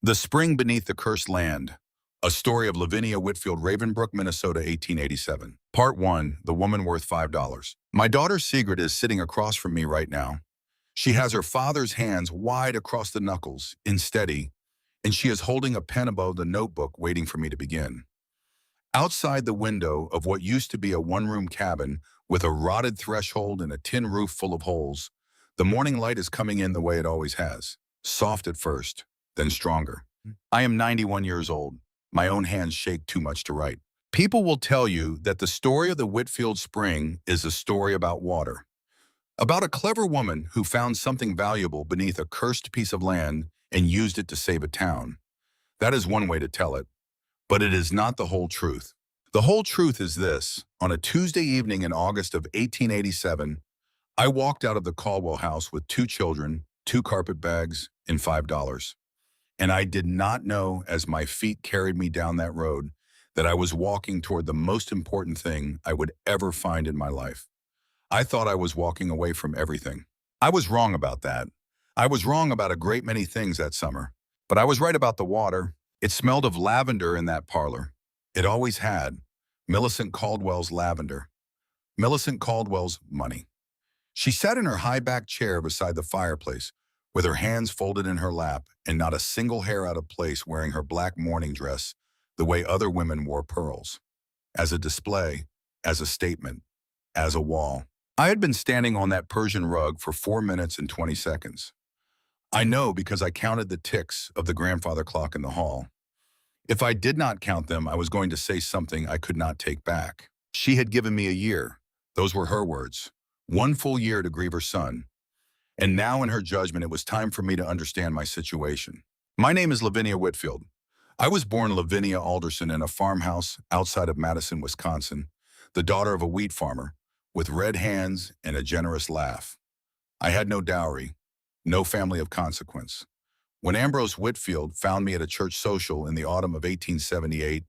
The Spring Beneath the Cursed Land, a story of Lavinia Whitfield, Ravenbrook, Minnesota, 1887. Part 1, The Woman Worth $5. My daughter Sigrid is sitting across from me right now. She has her father's hands wide across the knuckles, steady, and she is holding a pen above the notebook waiting for me to begin. Outside the window of what used to be a one-room cabin with a rotted threshold and a tin roof full of holes, the morning light is coming in the way it always has, soft at first, then stronger. I am 91 years old. My own hands shake too much to write. People will tell you that the story of the Whitfield Spring is a story about water, about a clever woman who found something valuable beneath a cursed piece of land and used it to save a town. That is one way to tell it, but it is not the whole truth. The whole truth is this. On a Tuesday evening in August of 1887, I walked out of the Caldwell house with 2 children, 2 carpet bags, and $5. And I did not know, as my feet carried me down that road, that I was walking toward the most important thing I would ever find in my life. I thought I was walking away from everything. I was wrong about that. I was wrong about a great many things that summer. But I was right about the water. It smelled of lavender in that parlor. It always had. Millicent Caldwell's lavender. Millicent Caldwell's money. She sat in her high-backed chair beside the fireplace, with her hands folded in her lap and not a single hair out of place, wearing her black morning dress the way other women wore pearls. As a display, as a statement, as a wall. I had been standing on that Persian rug for 4 minutes and 20 seconds. I know because I counted the ticks of the grandfather clock in the hall. If I did not count them, I was going to say something I could not take back. She had given me a year. Those were her words. 1 full year to grieve her son. And now in her judgment, it was time for me to understand my situation. My name is Lavinia Whitfield. I was born Lavinia Alderson in a farmhouse outside of Madison, Wisconsin, the daughter of a wheat farmer, with red hands and a generous laugh. I had no dowry, no family of consequence. When Ambrose Whitfield found me at a church social in the autumn of 1878,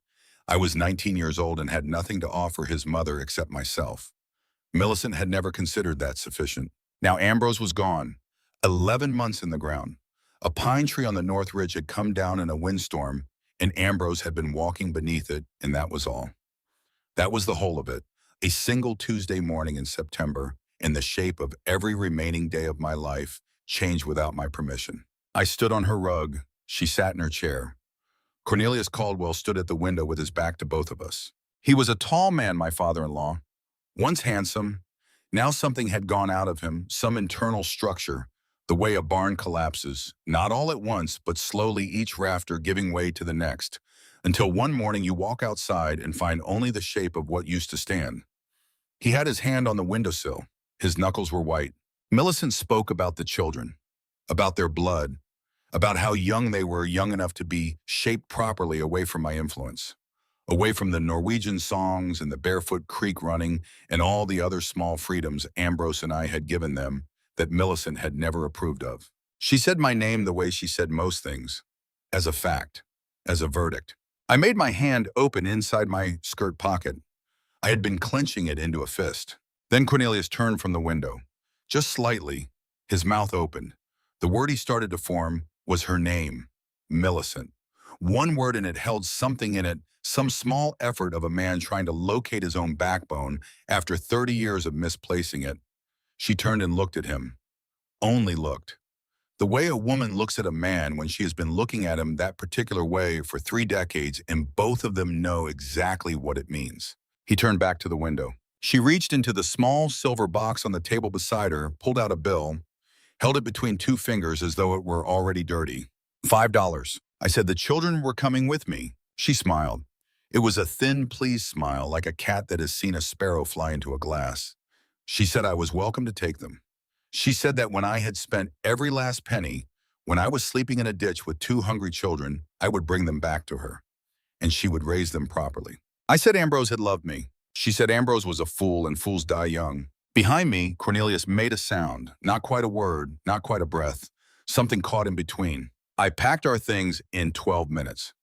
I was 19 years old and had nothing to offer his mother except myself. Millicent had never considered that sufficient. Now Ambrose was gone, 11 months in the ground. A pine tree on the North Ridge had come down in a windstorm, and Ambrose had been walking beneath it, and that was all. That was the whole of it. A single Tuesday morning in September, and the shape of every remaining day of my life changed without my permission. I stood on her rug. She sat in her chair. Cornelius Caldwell stood at the window with his back to both of us. He was a tall man, my father-in-law, once handsome. Now something had gone out of him, some internal structure, the way a barn collapses, not all at once, but slowly, each rafter giving way to the next, until one morning you walk outside and find only the shape of what used to stand. He had his hand on the windowsill. His knuckles were white. Millicent spoke about the children, about their blood, about how young they were, young enough to be shaped properly away from my influence. Away from the Norwegian songs and the barefoot creek running and all the other small freedoms Ambrose and I had given them that Millicent had never approved of. She said my name the way she said most things, as a fact, as a verdict. I made my hand open inside my skirt pocket. I had been clenching it into a fist. Then Cornelius turned from the window. Just slightly, his mouth opened. The word he started to form was her name, Millicent. One word, and it held something in it, some small effort of a man trying to locate his own backbone after 30 years of misplacing it. She turned and looked at him. Only looked. The way a woman looks at a man when she has been looking at him that particular way for 3 decades, and both of them know exactly what it means. He turned back to the window. She reached into the small silver box on the table beside her, pulled out a bill, held it between 2 fingers as though it were already dirty. $5. I said the children were coming with me. She smiled. It was a thin, pleased smile, like a cat that has seen a sparrow fly into a glass. She said I was welcome to take them. She said that when I had spent every last penny, when I was sleeping in a ditch with 2 hungry children, I would bring them back to her, and she would raise them properly. I said Ambrose had loved me. She said Ambrose was a fool, and fools die young. Behind me, Cornelius made a sound, not quite a word, not quite a breath, something caught in between. I packed our things in 12 minutes.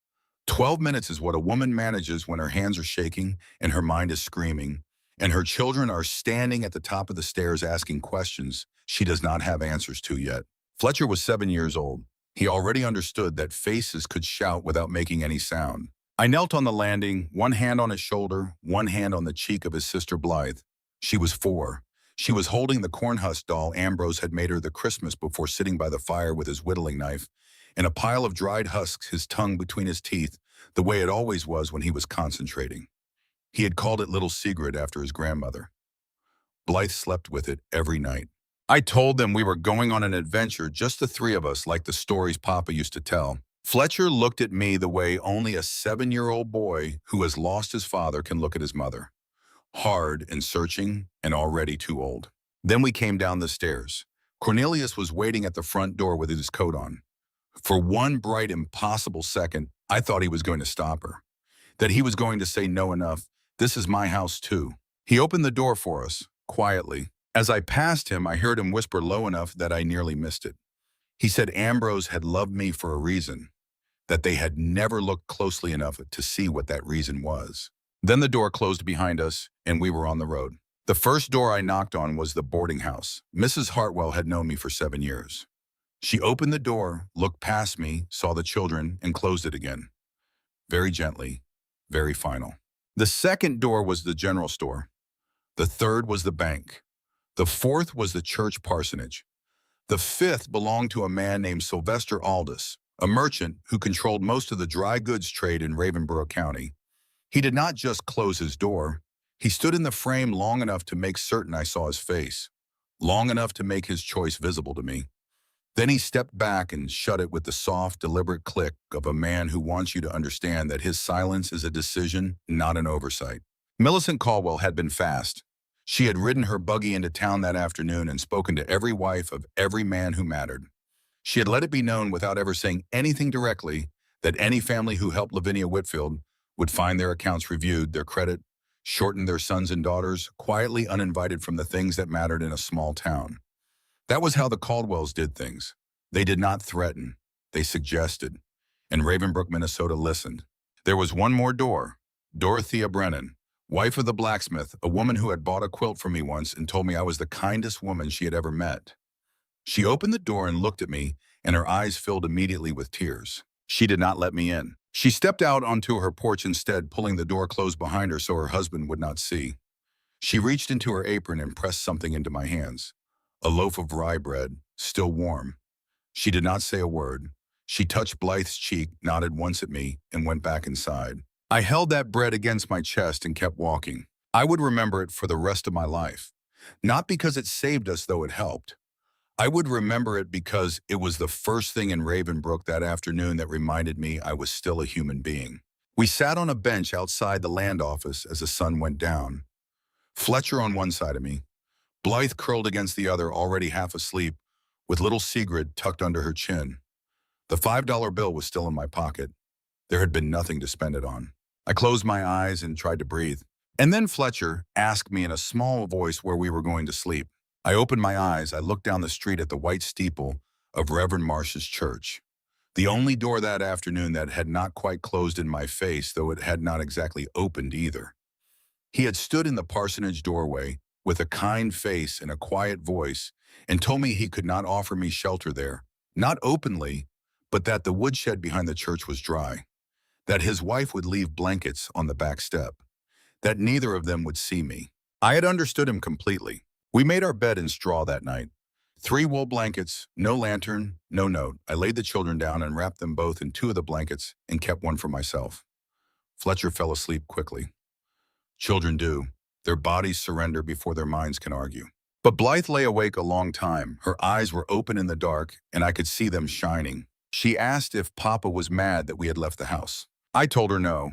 12 minutes is what a woman manages when her hands are shaking and her mind is screaming, and her children are standing at the top of the stairs asking questions she does not have answers to yet. Fletcher was 7 years old. He already understood that faces could shout without making any sound. I knelt on the landing, one hand on his shoulder, one hand on the cheek of his sister Blythe. She was 4. She was holding the cornhusk doll Ambrose had made her the Christmas before sitting by the fire with his whittling knife, and a pile of dried husks, his tongue between his teeth, the way it always was when he was concentrating. He had called it Little Sigrid after his grandmother. Blythe slept with it every night. I told them we were going on an adventure, just the 3 of us, like the stories Papa used to tell. Fletcher looked at me the way only a 7-year-old boy who has lost his father can look at his mother. Hard and searching and already too old. Then we came down the stairs. Cornelius was waiting at the front door with his coat on. For one bright, impossible second, I thought he was going to stop her. That he was going to say no enough, this is my house too. He opened the door for us, quietly. As I passed him, I heard him whisper low enough that I nearly missed it. He said Ambrose had loved me for a reason, that they had never looked closely enough to see what that reason was. Then the door closed behind us, and we were on the road. The first door I knocked on was the boarding house. Mrs. Hartwell had known me for 7 years. She opened the door, looked past me, saw the children, and closed it again. Very gently, very final. The second door was the general store. The third was the bank. The fourth was the church parsonage. The fifth belonged to a man named Sylvester Aldous, a merchant who controlled most of the dry goods trade in Ravenborough County. He did not just close his door. He stood in the frame long enough to make certain I saw his face, long enough to make his choice visible to me. Then he stepped back and shut it with the soft, deliberate click of a man who wants you to understand that his silence is a decision, not an oversight. Millicent Caldwell had been fast. She had ridden her buggy into town that afternoon and spoken to every wife of every man who mattered. She had let it be known without ever saying anything directly that any family who helped Lavinia Whitfield would find their accounts reviewed, their credit shortened, their sons and daughters quietly uninvited from the things that mattered in a small town. That was how the Caldwells did things. They did not threaten. They suggested. And Ravenbrook, Minnesota listened. There was one more door. Dorothea Brennan, wife of the blacksmith, a woman who had bought a quilt for me once and told me I was the kindest woman she had ever met. She opened the door and looked at me, and her eyes filled immediately with tears. She did not let me in. She stepped out onto her porch instead, pulling the door closed behind her so her husband would not see. She reached into her apron and pressed something into my hands. A loaf of rye bread, still warm. She did not say a word. She touched Blythe's cheek, nodded once at me, and went back inside. I held that bread against my chest and kept walking. I would remember it for the rest of my life. Not because it saved us, though it helped. I would remember it because it was the first thing in Ravenbrook that afternoon that reminded me I was still a human being. We sat on a bench outside the land office as the sun went down. Fletcher on one side of me, Blythe curled against the other, already half asleep, with little Sigrid tucked under her chin. The $5 bill was still in my pocket. There had been nothing to spend it on. I closed my eyes and tried to breathe. And then Fletcher asked me in a small voice where we were going to sleep. I opened my eyes. I looked down the street at the white steeple of Reverend Marsh's church. The only door that afternoon that had not quite closed in my face, though it had not exactly opened either. He had stood in the parsonage doorway with a kind face and a quiet voice and told me he could not offer me shelter there, not openly, but that the woodshed behind the church was dry, that his wife would leave blankets on the back step, that neither of them would see me. I had understood him completely. We made our bed in straw that night. 3 wool blankets, no lantern, no note. I laid the children down and wrapped them both in 2 of the blankets and kept one for myself. Fletcher fell asleep quickly. Children do. Their bodies surrender before their minds can argue. But Blythe lay awake a long time. Her eyes were open in the dark, and I could see them shining. She asked if Papa was mad that we had left the house. I told her no.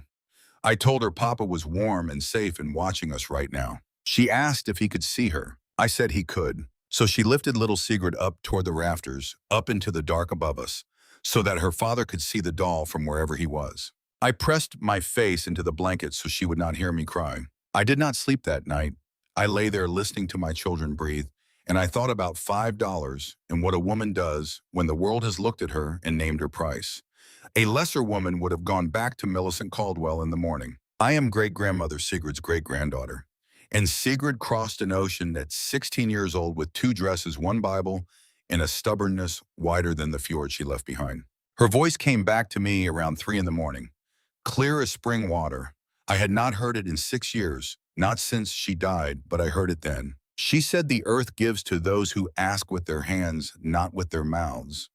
I told her Papa was warm and safe and watching us right now. She asked if he could see her. I said he could. So she lifted little Sigrid up toward the rafters, up into the dark above us, so that her father could see the doll from wherever he was. I pressed my face into the blanket so she would not hear me cry. I did not sleep that night. I lay there listening to my children breathe, and I thought about $5 and what a woman does when the world has looked at her and named her price. A lesser woman would have gone back to Millicent Caldwell in the morning. I am great-grandmother Sigrid's great-granddaughter, and Sigrid crossed an ocean at 16 years old with 2 dresses, 1 Bible, in a stubbornness wider than the fjord she left behind. Her voice came back to me around 3 in the morning, clear as spring water. I had not heard it in 6 years, not since she died, but I heard it then. She said the earth gives to those who ask with their hands, not with their mouths.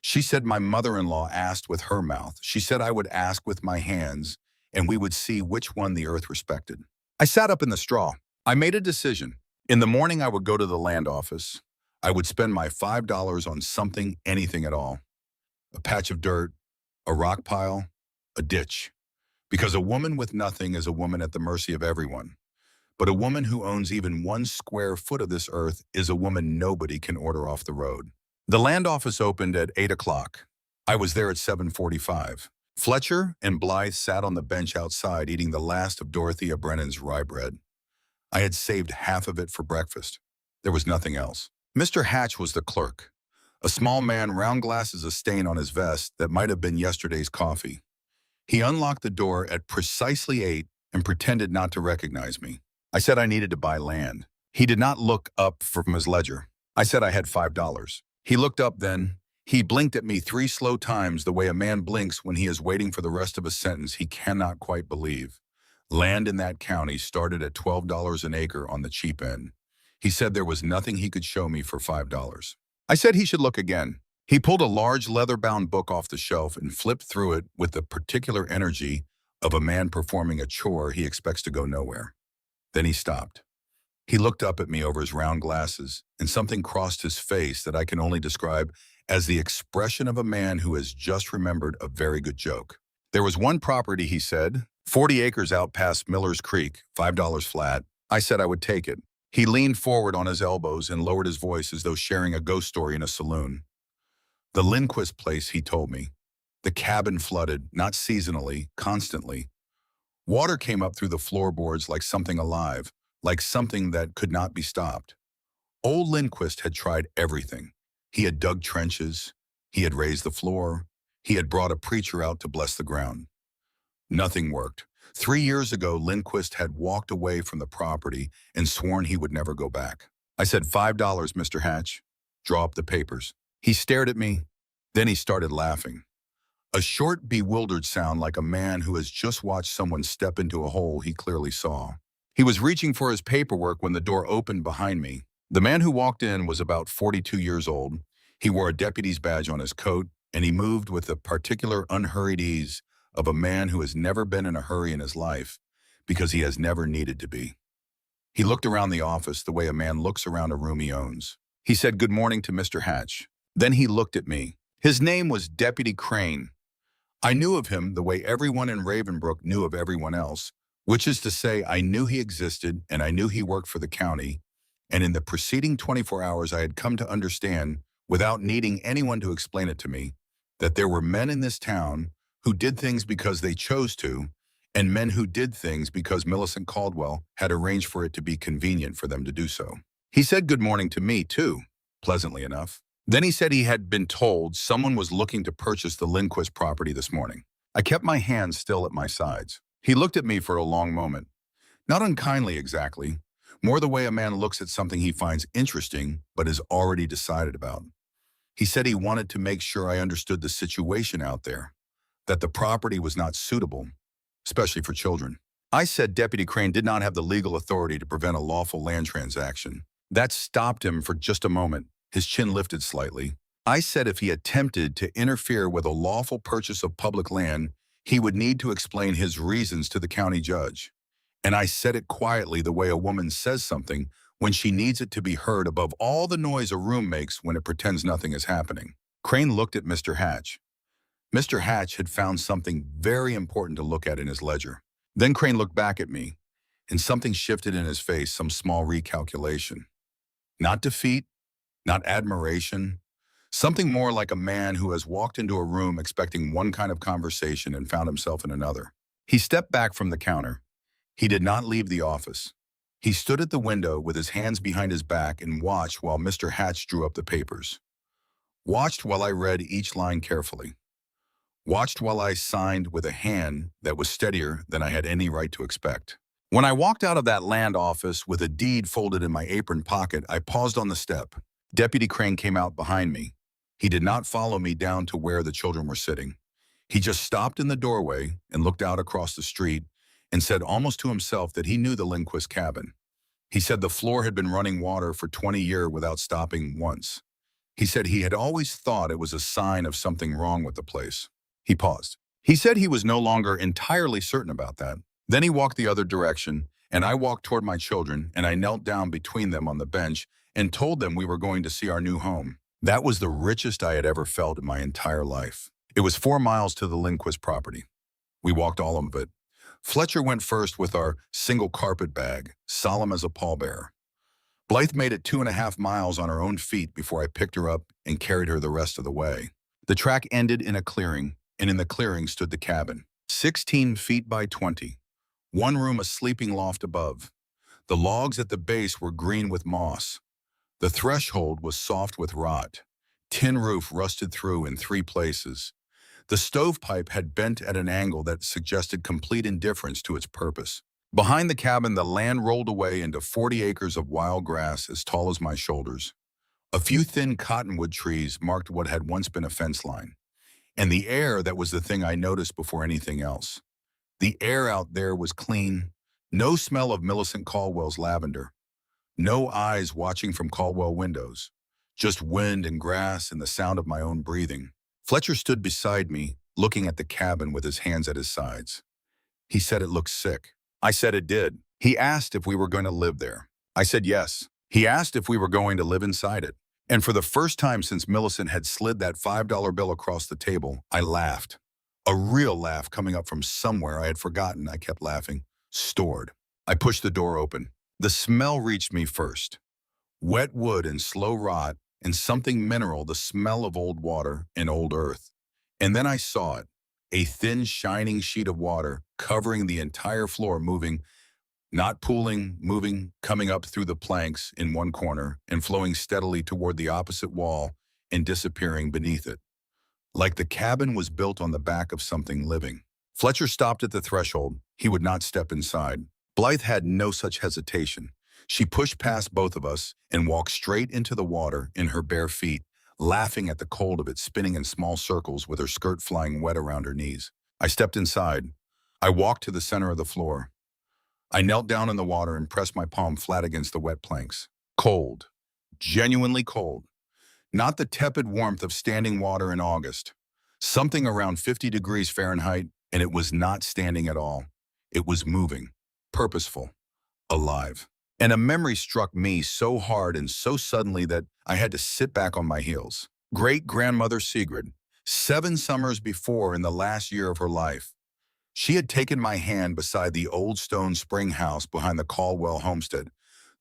She said my mother-in-law asked with her mouth. She said I would ask with my hands, and we would see which one the earth respected. I sat up in the straw. I made a decision. In the morning, I would go to the land office. I would spend my $5 on something, anything at all. A patch of dirt, a rock pile, a ditch. Because a woman with nothing is a woman at the mercy of everyone. But a woman who owns even 1 square foot of this earth is a woman nobody can order off the road. The land office opened at 8 o'clock. I was there at 7:45. Fletcher and Blythe sat on the bench outside eating the last of Dorothea Brennan's rye bread. I had saved half of it for breakfast. There was nothing else. Mr. Hatch was the clerk. A small man, round glasses, a stain on his vest that might have been yesterday's coffee. He unlocked the door at precisely 8 and pretended not to recognize me. I said I needed to buy land. He did not look up from his ledger. I said I had $5. He looked up then. He blinked at me 3 slow times the way a man blinks when he is waiting for the rest of a sentence he cannot quite believe. Land in that county started at $12 an acre on the cheap end. He said there was nothing he could show me for $5. I said he should look again. He pulled a large leather-bound book off the shelf and flipped through it with the particular energy of a man performing a chore he expects to go nowhere. Then he stopped. He looked up at me over his round glasses, and something crossed his face that I can only describe as the expression of a man who has just remembered a very good joke. There was one property, he said, 40 acres out past Miller's Creek, $5 flat. I said I would take it. He leaned forward on his elbows and lowered his voice as though sharing a ghost story in a saloon. The Lindquist place, he told me. The cabin flooded, not seasonally, constantly. Water came up through the floorboards like something alive, like something that could not be stopped. Old Lindquist had tried everything. He had dug trenches. He had raised the floor. He had brought a preacher out to bless the ground. Nothing worked. 3 years ago, Lindquist had walked away from the property and sworn he would never go back. I said, $5, Mr. Hatch. Draw up the papers. He stared at me. Then he started laughing. A short, bewildered sound like a man who has just watched someone step into a hole he clearly saw. He was reaching for his paperwork when the door opened behind me. The man who walked in was about 42 years old. He wore a deputy's badge on his coat, and he moved with the particular unhurried ease of a man who has never been in a hurry in his life because he has never needed to be. He looked around the office the way a man looks around a room he owns. He said good morning to Mr. Hatch. Then he looked at me. His name was Deputy Crane. I knew of him the way everyone in Ravenbrook knew of everyone else, which is to say I knew he existed and I knew he worked for the county, and in the preceding 24 hours I had come to understand, without needing anyone to explain it to me, that there were men in this town who did things because they chose to, and men who did things because Millicent Caldwell had arranged for it to be convenient for them to do so. He said good morning to me, too, pleasantly enough. Then he said he had been told someone was looking to purchase the Lindquist property this morning. I kept my hands still at my sides. He looked at me for a long moment. Not unkindly exactly, more the way a man looks at something he finds interesting but is already decided about. He said he wanted to make sure I understood the situation out there, that the property was not suitable, especially for children. I said Deputy Crane did not have the legal authority to prevent a lawful land transaction. That stopped him for just a moment. His chin lifted slightly. I said if he attempted to interfere with a lawful purchase of public land, he would need to explain his reasons to the county judge. And I said it quietly the way a woman says something when she needs it to be heard above all the noise a room makes when it pretends nothing is happening. Crane looked at Mr. Hatch. Mr. Hatch had found something very important to look at in his ledger. Then Crane looked back at me, and something shifted in his face, some small recalculation. Not defeat, not admiration, something more like a man who has walked into a room expecting one kind of conversation and found himself in another. He stepped back from the counter. He did not leave the office. He stood at the window with his hands behind his back and watched while Mr. Hatch drew up the papers. Watched while I read each line carefully. Watched while I signed with a hand that was steadier than I had any right to expect. When I walked out of that land office with a deed folded in my apron pocket, I paused on the step. Deputy Crane came out behind me. He did not follow me down to where the children were sitting. He just stopped in the doorway and looked out across the street and said almost to himself that he knew the Lindquist cabin. He said the floor had been running water for 20 years without stopping once. He said he had always thought it was a sign of something wrong with the place. He paused. He said he was no longer entirely certain about that. Then he walked the other direction, and I walked toward my children, and I knelt down between them on the bench and told them we were going to see our new home. That was the richest I had ever felt in my entire life. It was 4 miles to the Lindquist property. We walked all of it. Fletcher went first with our single carpet bag, solemn as a pallbearer. Blythe made it 2.5 miles on her own feet before I picked her up and carried her the rest of the way. The track ended in a clearing, and in the clearing stood the cabin, 16 feet by 20. One room a sleeping loft above. The logs at the base were green with moss. The threshold was soft with rot. Tin roof rusted through in 3 places. The stovepipe had bent at an angle that suggested complete indifference to its purpose. Behind the cabin, the land rolled away into 40 acres of wild grass as tall as my shoulders. A few thin cottonwood trees marked what had once been a fence line. And the air, that was the thing I noticed before anything else. The air out there was clean, no smell of Millicent Caldwell's lavender, no eyes watching from Caldwell windows, just wind and grass and the sound of my own breathing. Fletcher stood beside me, looking at the cabin with his hands at his sides. He said it looked sick. I said it did. He asked if we were going to live there. I said yes. He asked if we were going to live inside it. And for the first time since Millicent had slid that $5 bill across the table, I laughed. A real laugh coming up from somewhere I had forgotten. I kept laughing. Stored. I pushed the door open. The smell reached me first. Wet wood and slow rot and something mineral, the smell of old water and old earth. And then I saw it. A thin, shining sheet of water covering the entire floor, moving, not pooling, moving, coming up through the planks in one corner and flowing steadily toward the opposite wall and disappearing beneath it. Like the cabin was built on the back of something living. Fletcher stopped at the threshold. He would not step inside. Blythe had no such hesitation. She pushed past both of us and walked straight into the water in her bare feet, laughing at the cold of it, spinning in small circles with her skirt flying wet around her knees. I stepped inside. I walked to the center of the floor. I knelt down in the water and pressed my palm flat against the wet planks. Cold. Genuinely cold. Not the tepid warmth of standing water in August. Something around 50 degrees Fahrenheit, and it was not standing at all. It was moving. Purposeful. Alive. And a memory struck me so hard and so suddenly that I had to sit back on my heels. Great-grandmother Sigrid, 7 summers before in the last year of her life, she had taken my hand beside the old stone spring house behind the Caldwell homestead,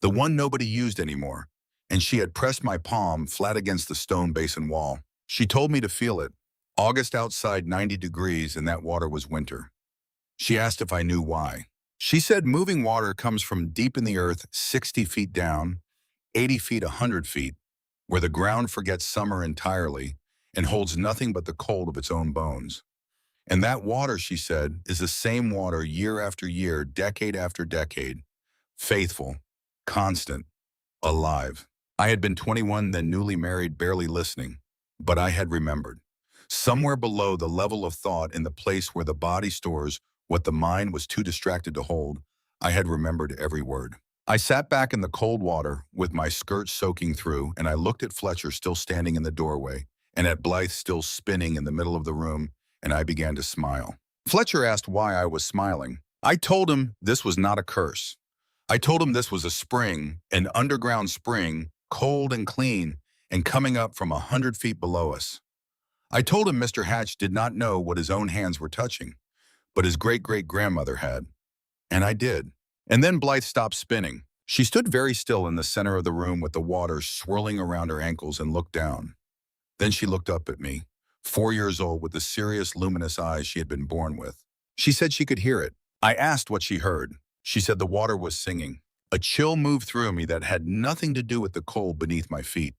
the one nobody used anymore, and she had pressed my palm flat against the stone basin wall. She told me to feel it. August outside, 90 degrees, and that water was winter. She asked if I knew why. She said moving water comes from deep in the earth, 60 feet down, 80 feet, 100 feet, where the ground forgets summer entirely and holds nothing but the cold of its own bones. And that water, she said, is the same water year after year, decade after decade, faithful, constant, alive. I had been 21, then newly married, barely listening, but I had remembered. Somewhere below the level of thought, in the place where the body stores what the mind was too distracted to hold, I had remembered every word. I sat back in the cold water with my skirt soaking through, and I looked at Fletcher still standing in the doorway, and at Blythe still spinning in the middle of the room, and I began to smile. Fletcher asked why I was smiling. I told him this was not a curse. I told him this was a spring, an underground spring, cold and clean, and coming up from 100 feet below us. I told him Mr. Hatch did not know what his own hands were touching, but his great-great-grandmother had. And I did. And then Blythe stopped spinning. She stood very still in the center of the room with the water swirling around her ankles and looked down. Then she looked up at me, 4 years old, with the serious, luminous eyes she had been born with. She said she could hear it. I asked what she heard. She said the water was singing. A chill moved through me that had nothing to do with the cold beneath my feet,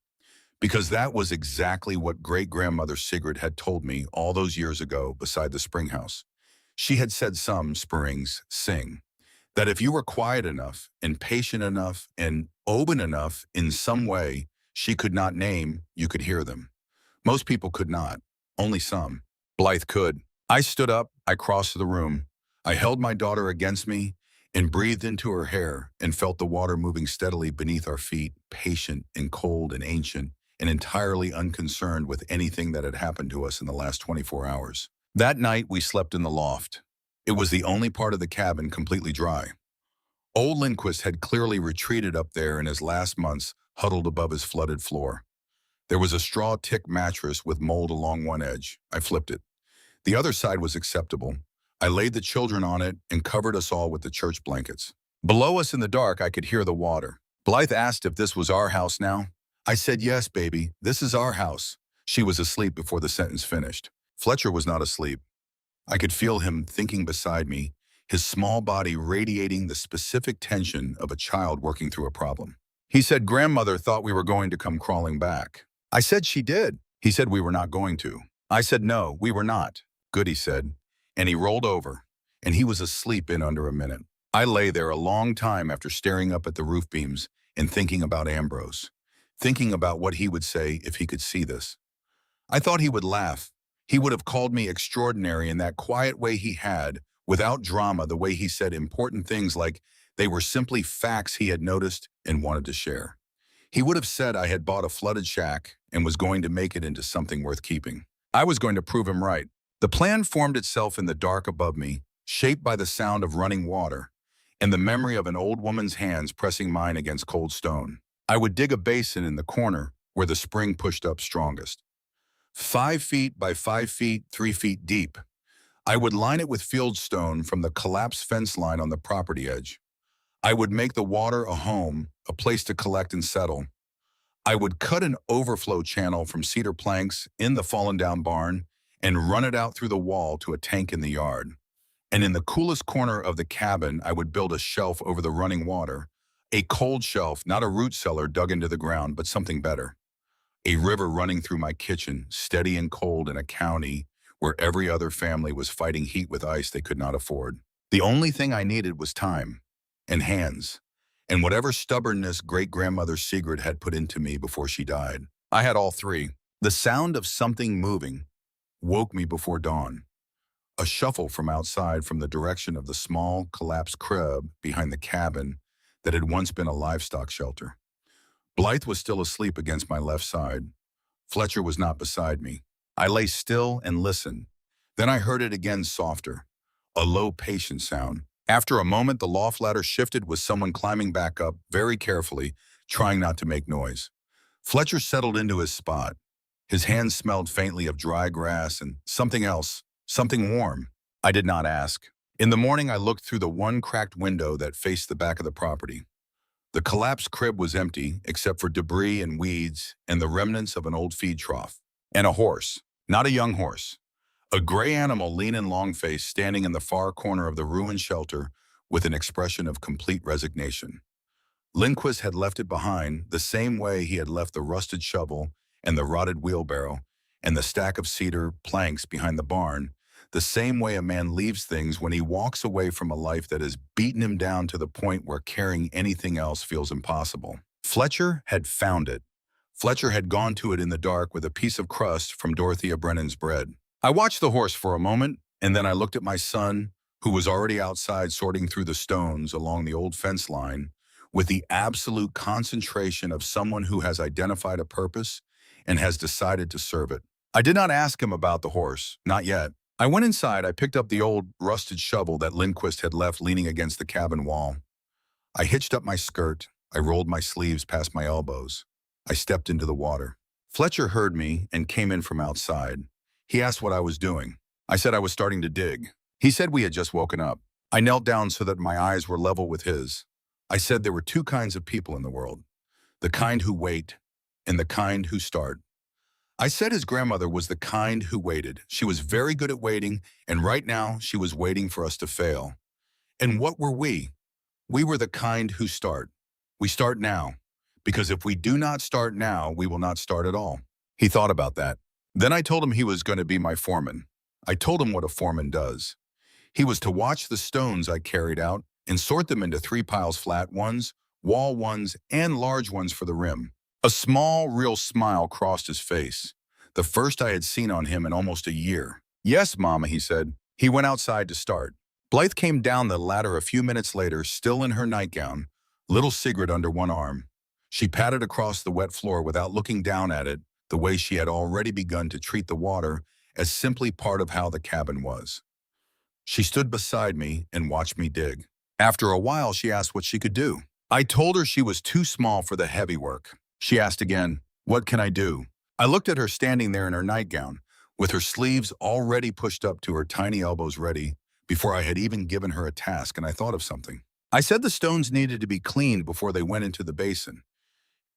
because that was exactly what great-grandmother Sigrid had told me all those years ago beside the spring house. She had said some springs sing, that if you were quiet enough and patient enough and open enough in some way, she could not name, you could hear them. Most people could not. Only some. Blythe could. I stood up, I crossed the room. I held my daughter against me and breathed into her hair and felt the water moving steadily beneath our feet, patient and cold and ancient, and entirely unconcerned with anything that had happened to us in the last 24 hours. That night, we slept in the loft. It was the only part of the cabin completely dry. Old Lindquist had clearly retreated up there in his last months, huddled above his flooded floor. There was a straw tick mattress with mold along one edge. I flipped it. The other side was acceptable. I laid the children on it and covered us all with the church blankets. Below us in the dark, I could hear the water. Blythe asked if this was our house now. I said, yes, baby, this is our house. She was asleep before the sentence finished. Fletcher was not asleep. I could feel him thinking beside me, his small body radiating the specific tension of a child working through a problem. He said grandmother thought we were going to come crawling back. I said she did. He said we were not going to. I said no, we were not. Good, he said. And he rolled over, and he was asleep in under a minute. I lay there a long time after staring up at the roof beams and thinking about Ambrose, thinking about what he would say if he could see this. I thought he would laugh. He would have called me extraordinary in that quiet way he had, without drama, the way he said important things like they were simply facts he had noticed and wanted to share. He would have said I had bought a flooded shack and was going to make it into something worth keeping. I was going to prove him right. The plan formed itself in the dark above me, shaped by the sound of running water and the memory of an old woman's hands pressing mine against cold stone. I would dig a basin in the corner where the spring pushed up strongest. 5 feet by 5 feet, 3 feet deep. I would line it with field stone from the collapsed fence line on the property edge. I would make the water a home, a place to collect and settle. I would cut an overflow channel from cedar planks in the fallen down barn and run it out through the wall to a tank in the yard. And in the coolest corner of the cabin, I would build a shelf over the running water, a cold shelf, not a root cellar dug into the ground, but something better. A river running through my kitchen, steady and cold in a county where every other family was fighting heat with ice they could not afford. The only thing I needed was time and hands and whatever stubbornness great-grandmother Sigrid had put into me before she died. I had all three. The sound of something moving woke me before dawn. A shuffle from outside from the direction of the small, collapsed crib behind the cabin that had once been a livestock shelter. Blythe was still asleep against my left side. Fletcher was not beside me. I lay still and listened. Then I heard it again softer, a low, patient sound. After a moment, the loft ladder shifted with someone climbing back up very carefully, trying not to make noise. Fletcher settled into his spot. His hands smelled faintly of dry grass and something else, something warm. I did not ask. In the morning, I looked through the one cracked window that faced the back of the property. The collapsed crib was empty, except for debris and weeds and the remnants of an old feed trough. And a horse, not a young horse. A gray animal, lean and long-faced, standing in the far corner of the ruined shelter with an expression of complete resignation. Lindquist had left it behind the same way he had left the rusted shovel and the rotted wheelbarrow and the stack of cedar planks behind the barn, the same way a man leaves things when he walks away from a life that has beaten him down to the point where carrying anything else feels impossible. Fletcher had found it. Fletcher had gone to it in the dark with a piece of crust from Dorothea Brennan's bread. I watched the horse for a moment, and then I looked at my son, who was already outside sorting through the stones along the old fence line, with the absolute concentration of someone who has identified a purpose and has decided to serve it. I did not ask him about the horse, not yet. I went inside, I picked up the old rusted shovel that Lindquist had left leaning against the cabin wall. I hitched up my skirt, I rolled my sleeves past my elbows. I stepped into the water. Fletcher heard me and came in from outside. He asked what I was doing. I said I was starting to dig. He said we had just woken up. I knelt down so that my eyes were level with his. I said there were two kinds of people in the world, the kind who wait and the kind who start. I said his grandmother was the kind who waited. She was very good at waiting, and right now she was waiting for us to fail. And what were we? We were the kind who start. We start now, because if we do not start now, we will not start at all. He thought about that. Then I told him he was going to be my foreman. I told him what a foreman does. He was to watch the stones I carried out and sort them into 3 piles, flat ones, wall ones, and large ones for the rim. A small, real smile crossed his face, the first I had seen on him in almost a year. "Yes, Mama," he said. He went outside to start. Blythe came down the ladder a few minutes later, still in her nightgown, little Sigrid under one arm. She padded across the wet floor without looking down at it, the way she had already begun to treat the water as simply part of how the cabin was. She stood beside me and watched me dig. After a while, she asked what she could do. I told her she was too small for the heavy work. She asked again, "What can I do?" I looked at her standing there in her nightgown, with her sleeves already pushed up to her tiny elbows ready, before I had even given her a task, and I thought of something. I said the stones needed to be cleaned before they went into the basin.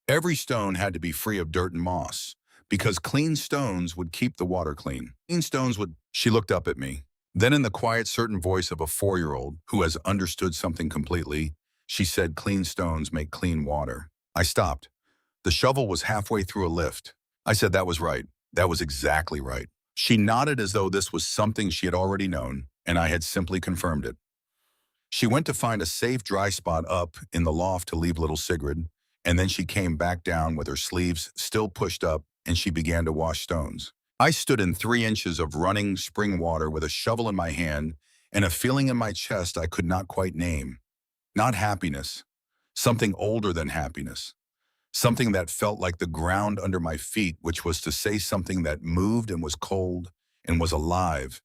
Every stone had to be free of dirt and moss, because clean stones would keep the water clean. Clean stones would... She looked up at me. Then in the quiet, certain voice of a 4-year-old who has understood something completely, she said, "Clean stones make clean water." I stopped. The shovel was halfway through a lift. I said that was right. That was exactly right. She nodded as though this was something she had already known, and I had simply confirmed it. She went to find a safe, dry spot up in the loft to leave little Sigrid, and then she came back down with her sleeves still pushed up, and she began to wash stones. I stood in 3 inches of running spring water with a shovel in my hand and a feeling in my chest I could not quite name. Not happiness. Something older than happiness. Something that felt like the ground under my feet, which was to say something that moved and was cold and was alive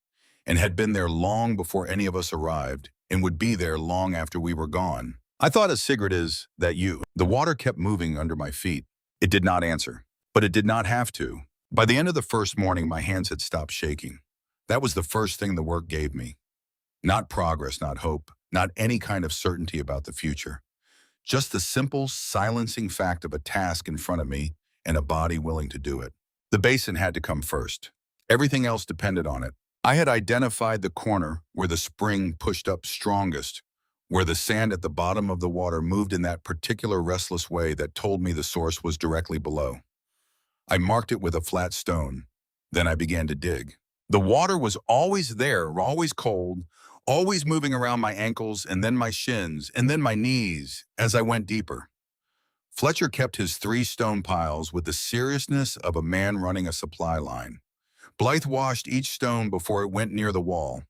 and had been there long before any of us arrived and would be there long after we were gone. I thought as Sigrid is that you. The water kept moving under my feet. It did not answer, but it did not have to. By the end of the first morning, my hands had stopped shaking. That was the first thing the work gave me. Not progress, not hope, not any kind of certainty about the future. Just the simple, silencing fact of a task in front of me and a body willing to do it. The basin had to come first. Everything else depended on it. I had identified the corner where the spring pushed up strongest, where the sand at the bottom of the water moved in that particular restless way that told me the source was directly below. I marked it with a flat stone. Then I began to dig. The water was always there, always cold, always moving around my ankles and then my shins and then my knees as I went deeper. Fletcher kept his 3 stone piles with the seriousness of a man running a supply line. Blythe washed each stone before it went near the wall,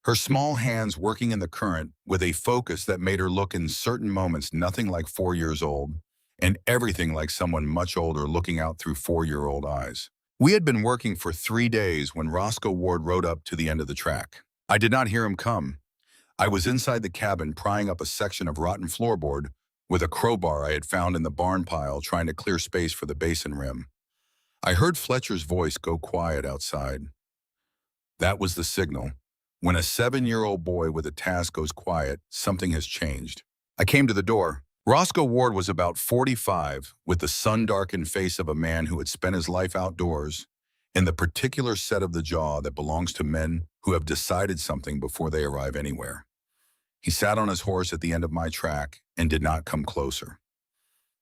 her small hands working in the current with a focus that made her look in certain moments nothing like 4 years old, and everything like someone much older looking out through 4-year-old eyes. We had been working for 3 days when Roscoe Ward rode up to the end of the track. I did not hear him come. I was inside the cabin prying up a section of rotten floorboard with a crowbar I had found in the barn pile trying to clear space for the basin rim. I heard Fletcher's voice go quiet outside. That was the signal. When a 7-year-old boy with a task goes quiet, something has changed. I came to the door. Roscoe Ward was about 45, with the sun-darkened face of a man who had spent his life outdoors, in the particular set of the jaw that belongs to men who have decided something before they arrive anywhere. He sat on his horse at the end of my track and did not come closer.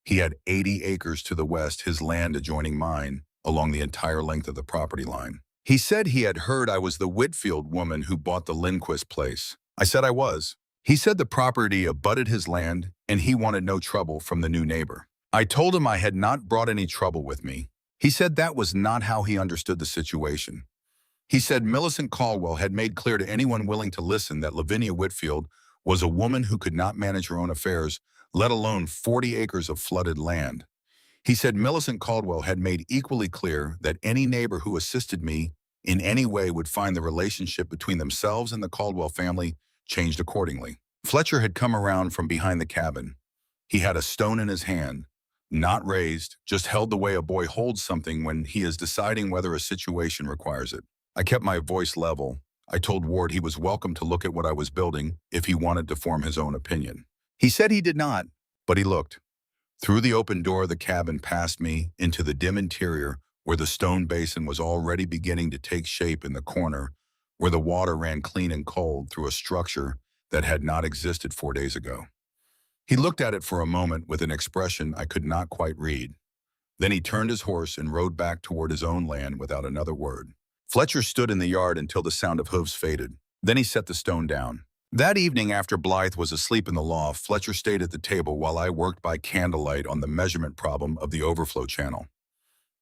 He had 80 acres to the west, his land adjoining mine, along the entire length of the property line. He said he had heard I was the Whitfield woman who bought the Lindquist place. I said I was. He said the property abutted his land and he wanted no trouble from the new neighbor. I told him I had not brought any trouble with me. He said that was not how he understood the situation. He said Millicent Caldwell had made clear to anyone willing to listen that Lavinia Whitfield was a woman who could not manage her own affairs, let alone 40 acres of flooded land. He said Millicent Caldwell had made equally clear that any neighbor who assisted me in any way would find the relationship between themselves and the Caldwell family changed accordingly. Fletcher had come around from behind the cabin. He had a stone in his hand, not raised, just held the way a boy holds something when he is deciding whether a situation requires it. I kept my voice level. I told Ward he was welcome to look at what I was building if he wanted to form his own opinion. He said he did not, but he looked. Through the open door of the cabin past me into the dim interior where the stone basin was already beginning to take shape in the corner where the water ran clean and cold through a structure that had not existed 4 days ago. He looked at it for a moment with an expression I could not quite read. Then he turned his horse and rode back toward his own land without another word. Fletcher stood in the yard until the sound of hooves faded. Then he set the stone down. That evening, after Blythe was asleep in the loft, Fletcher stayed at the table while I worked by candlelight on the measurement problem of the overflow channel.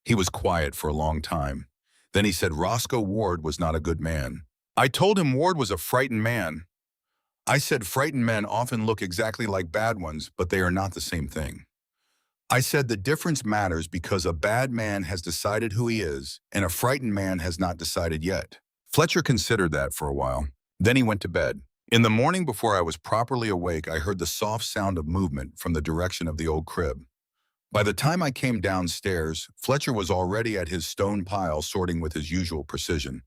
He was quiet for a long time. Then he said Roscoe Ward was not a good man. I told him Ward was a frightened man. I said frightened men often look exactly like bad ones, but they are not the same thing. I said the difference matters because a bad man has decided who he is, and a frightened man has not decided yet. Fletcher considered that for a while. Then he went to bed. In the morning before I was properly awake, I heard the soft sound of movement from the direction of the old crib. By the time I came downstairs, Fletcher was already at his stone pile sorting with his usual precision.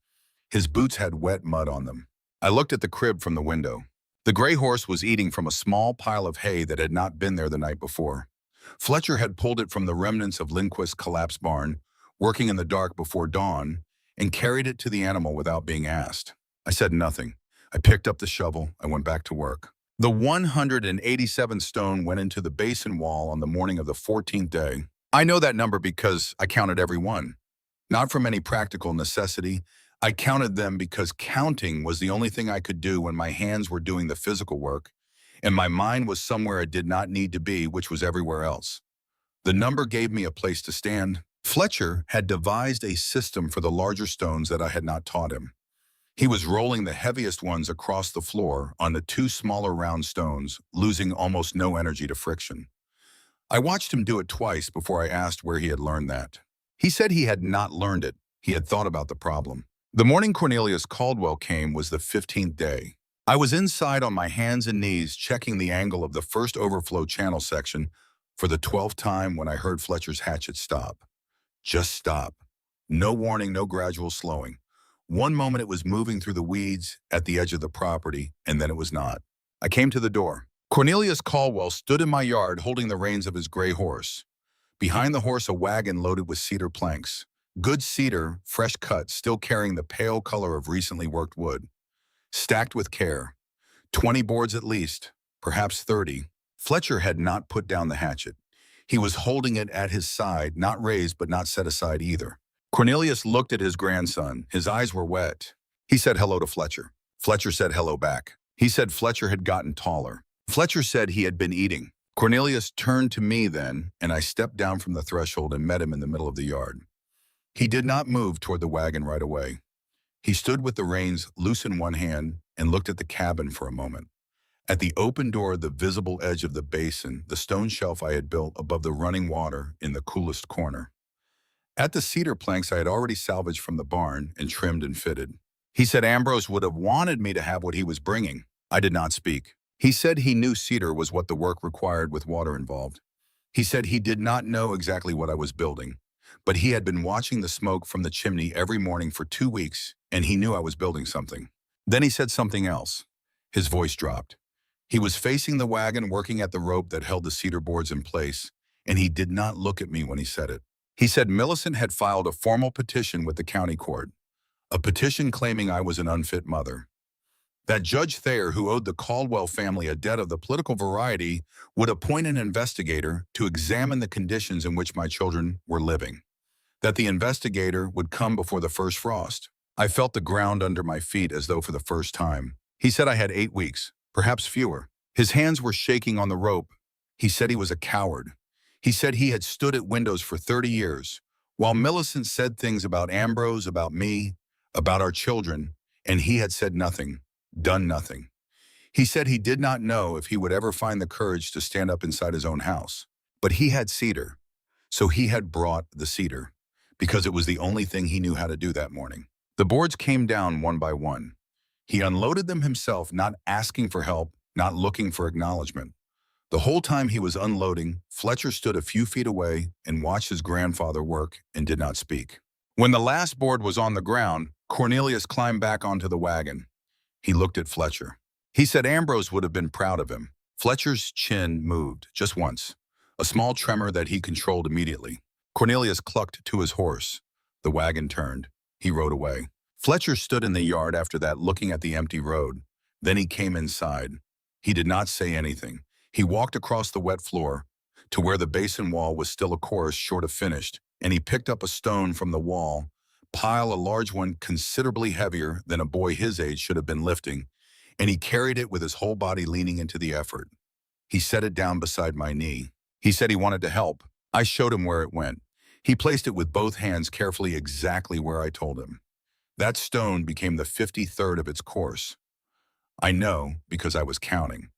His boots had wet mud on them. I looked at the crib from the window. The gray horse was eating from a small pile of hay that had not been there the night before. Fletcher had pulled it from the remnants of Lindquist's collapsed barn, working in the dark before dawn, and carried it to the animal without being asked. I said nothing. I picked up the shovel. I went back to work. The 187 stone went into the basin wall on the morning of the 14th day. I know that number because I counted every one. Not from any practical necessity. I counted them because counting was the only thing I could do when my hands were doing the physical work, and my mind was somewhere it did not need to be, which was everywhere else. The number gave me a place to stand. Fletcher had devised a system for the larger stones that I had not taught him. He was rolling the heaviest ones across the floor on the two smaller round stones, losing almost no energy to friction. I watched him do it twice before I asked where he had learned that. He said he had not learned it. He had thought about the problem. The morning Cornelius Caldwell came was the 15th day. I was inside on my hands and knees checking the angle of the first overflow channel section for the 12th time when I heard Fletcher's hatchet stop. Just stop. No warning, no gradual slowing. One moment it was moving through the weeds at the edge of the property, and then it was not. I came to the door. Cornelius Caldwell stood in my yard holding the reins of his gray horse. Behind the horse, a wagon loaded with cedar planks. Good cedar, fresh cut, still carrying the pale color of recently worked wood. Stacked with care. 20 boards at least, perhaps 30. Fletcher had not put down the hatchet. He was holding it at his side, not raised but not set aside either. Cornelius looked at his grandson. His eyes were wet. He said hello to Fletcher. Fletcher said hello back. He said Fletcher had gotten taller. Fletcher said he had been eating. Cornelius turned to me then, and I stepped down from the threshold and met him in the middle of the yard. He did not move toward the wagon right away. He stood with the reins loose in one hand and looked at the cabin for a moment. At the open door, the visible edge of the basin, the stone shelf I had built above the running water in the coolest corner. At the cedar planks I had already salvaged from the barn and trimmed and fitted. He said Ambrose would have wanted me to have what he was bringing. I did not speak. He said he knew cedar was what the work required with water involved. He said he did not know exactly what I was building, but he had been watching the smoke from the chimney every morning for 2 weeks, and he knew I was building something. Then he said something else. His voice dropped. He was facing the wagon, working at the rope that held the cedar boards in place, and he did not look at me when he said it. He said Millicent had filed a formal petition with the county court, a petition claiming I was an unfit mother. That Judge Thayer, who owed the Caldwell family a debt of the political variety, would appoint an investigator to examine the conditions in which my children were living. That the investigator would come before the first frost. I felt the ground under my feet as though for the first time. He said I had 8 weeks, perhaps fewer. His hands were shaking on the rope. He said he was a coward. He said he had stood at windows for 30 years, while Millicent said things about Ambrose, about me, about our children, and he had said nothing, done nothing. He said he did not know if he would ever find the courage to stand up inside his own house. But he had cedar, so he had brought the cedar, because it was the only thing he knew how to do that morning. The boards came down one by one. He unloaded them himself, not asking for help, not looking for acknowledgement. The whole time he was unloading, Fletcher stood a few feet away and watched his grandfather work and did not speak. When the last board was on the ground, Cornelius climbed back onto the wagon. He looked at Fletcher. He said Ambrose would have been proud of him. Fletcher's chin moved, just once, a small tremor that he controlled immediately. Cornelius clucked to his horse. The wagon turned. He rode away. Fletcher stood in the yard after that, looking at the empty road. Then he came inside. He did not say anything. He walked across the wet floor to where the basin wall was still a course short of finished, and he picked up a stone from the wall, pile a large one considerably heavier than a boy his age should have been lifting, and he carried it with his whole body leaning into the effort. He set it down beside my knee. He said he wanted to help. I showed him where it went. He placed it with both hands carefully exactly where I told him. That stone became the 53rd of its course. I know because I was counting.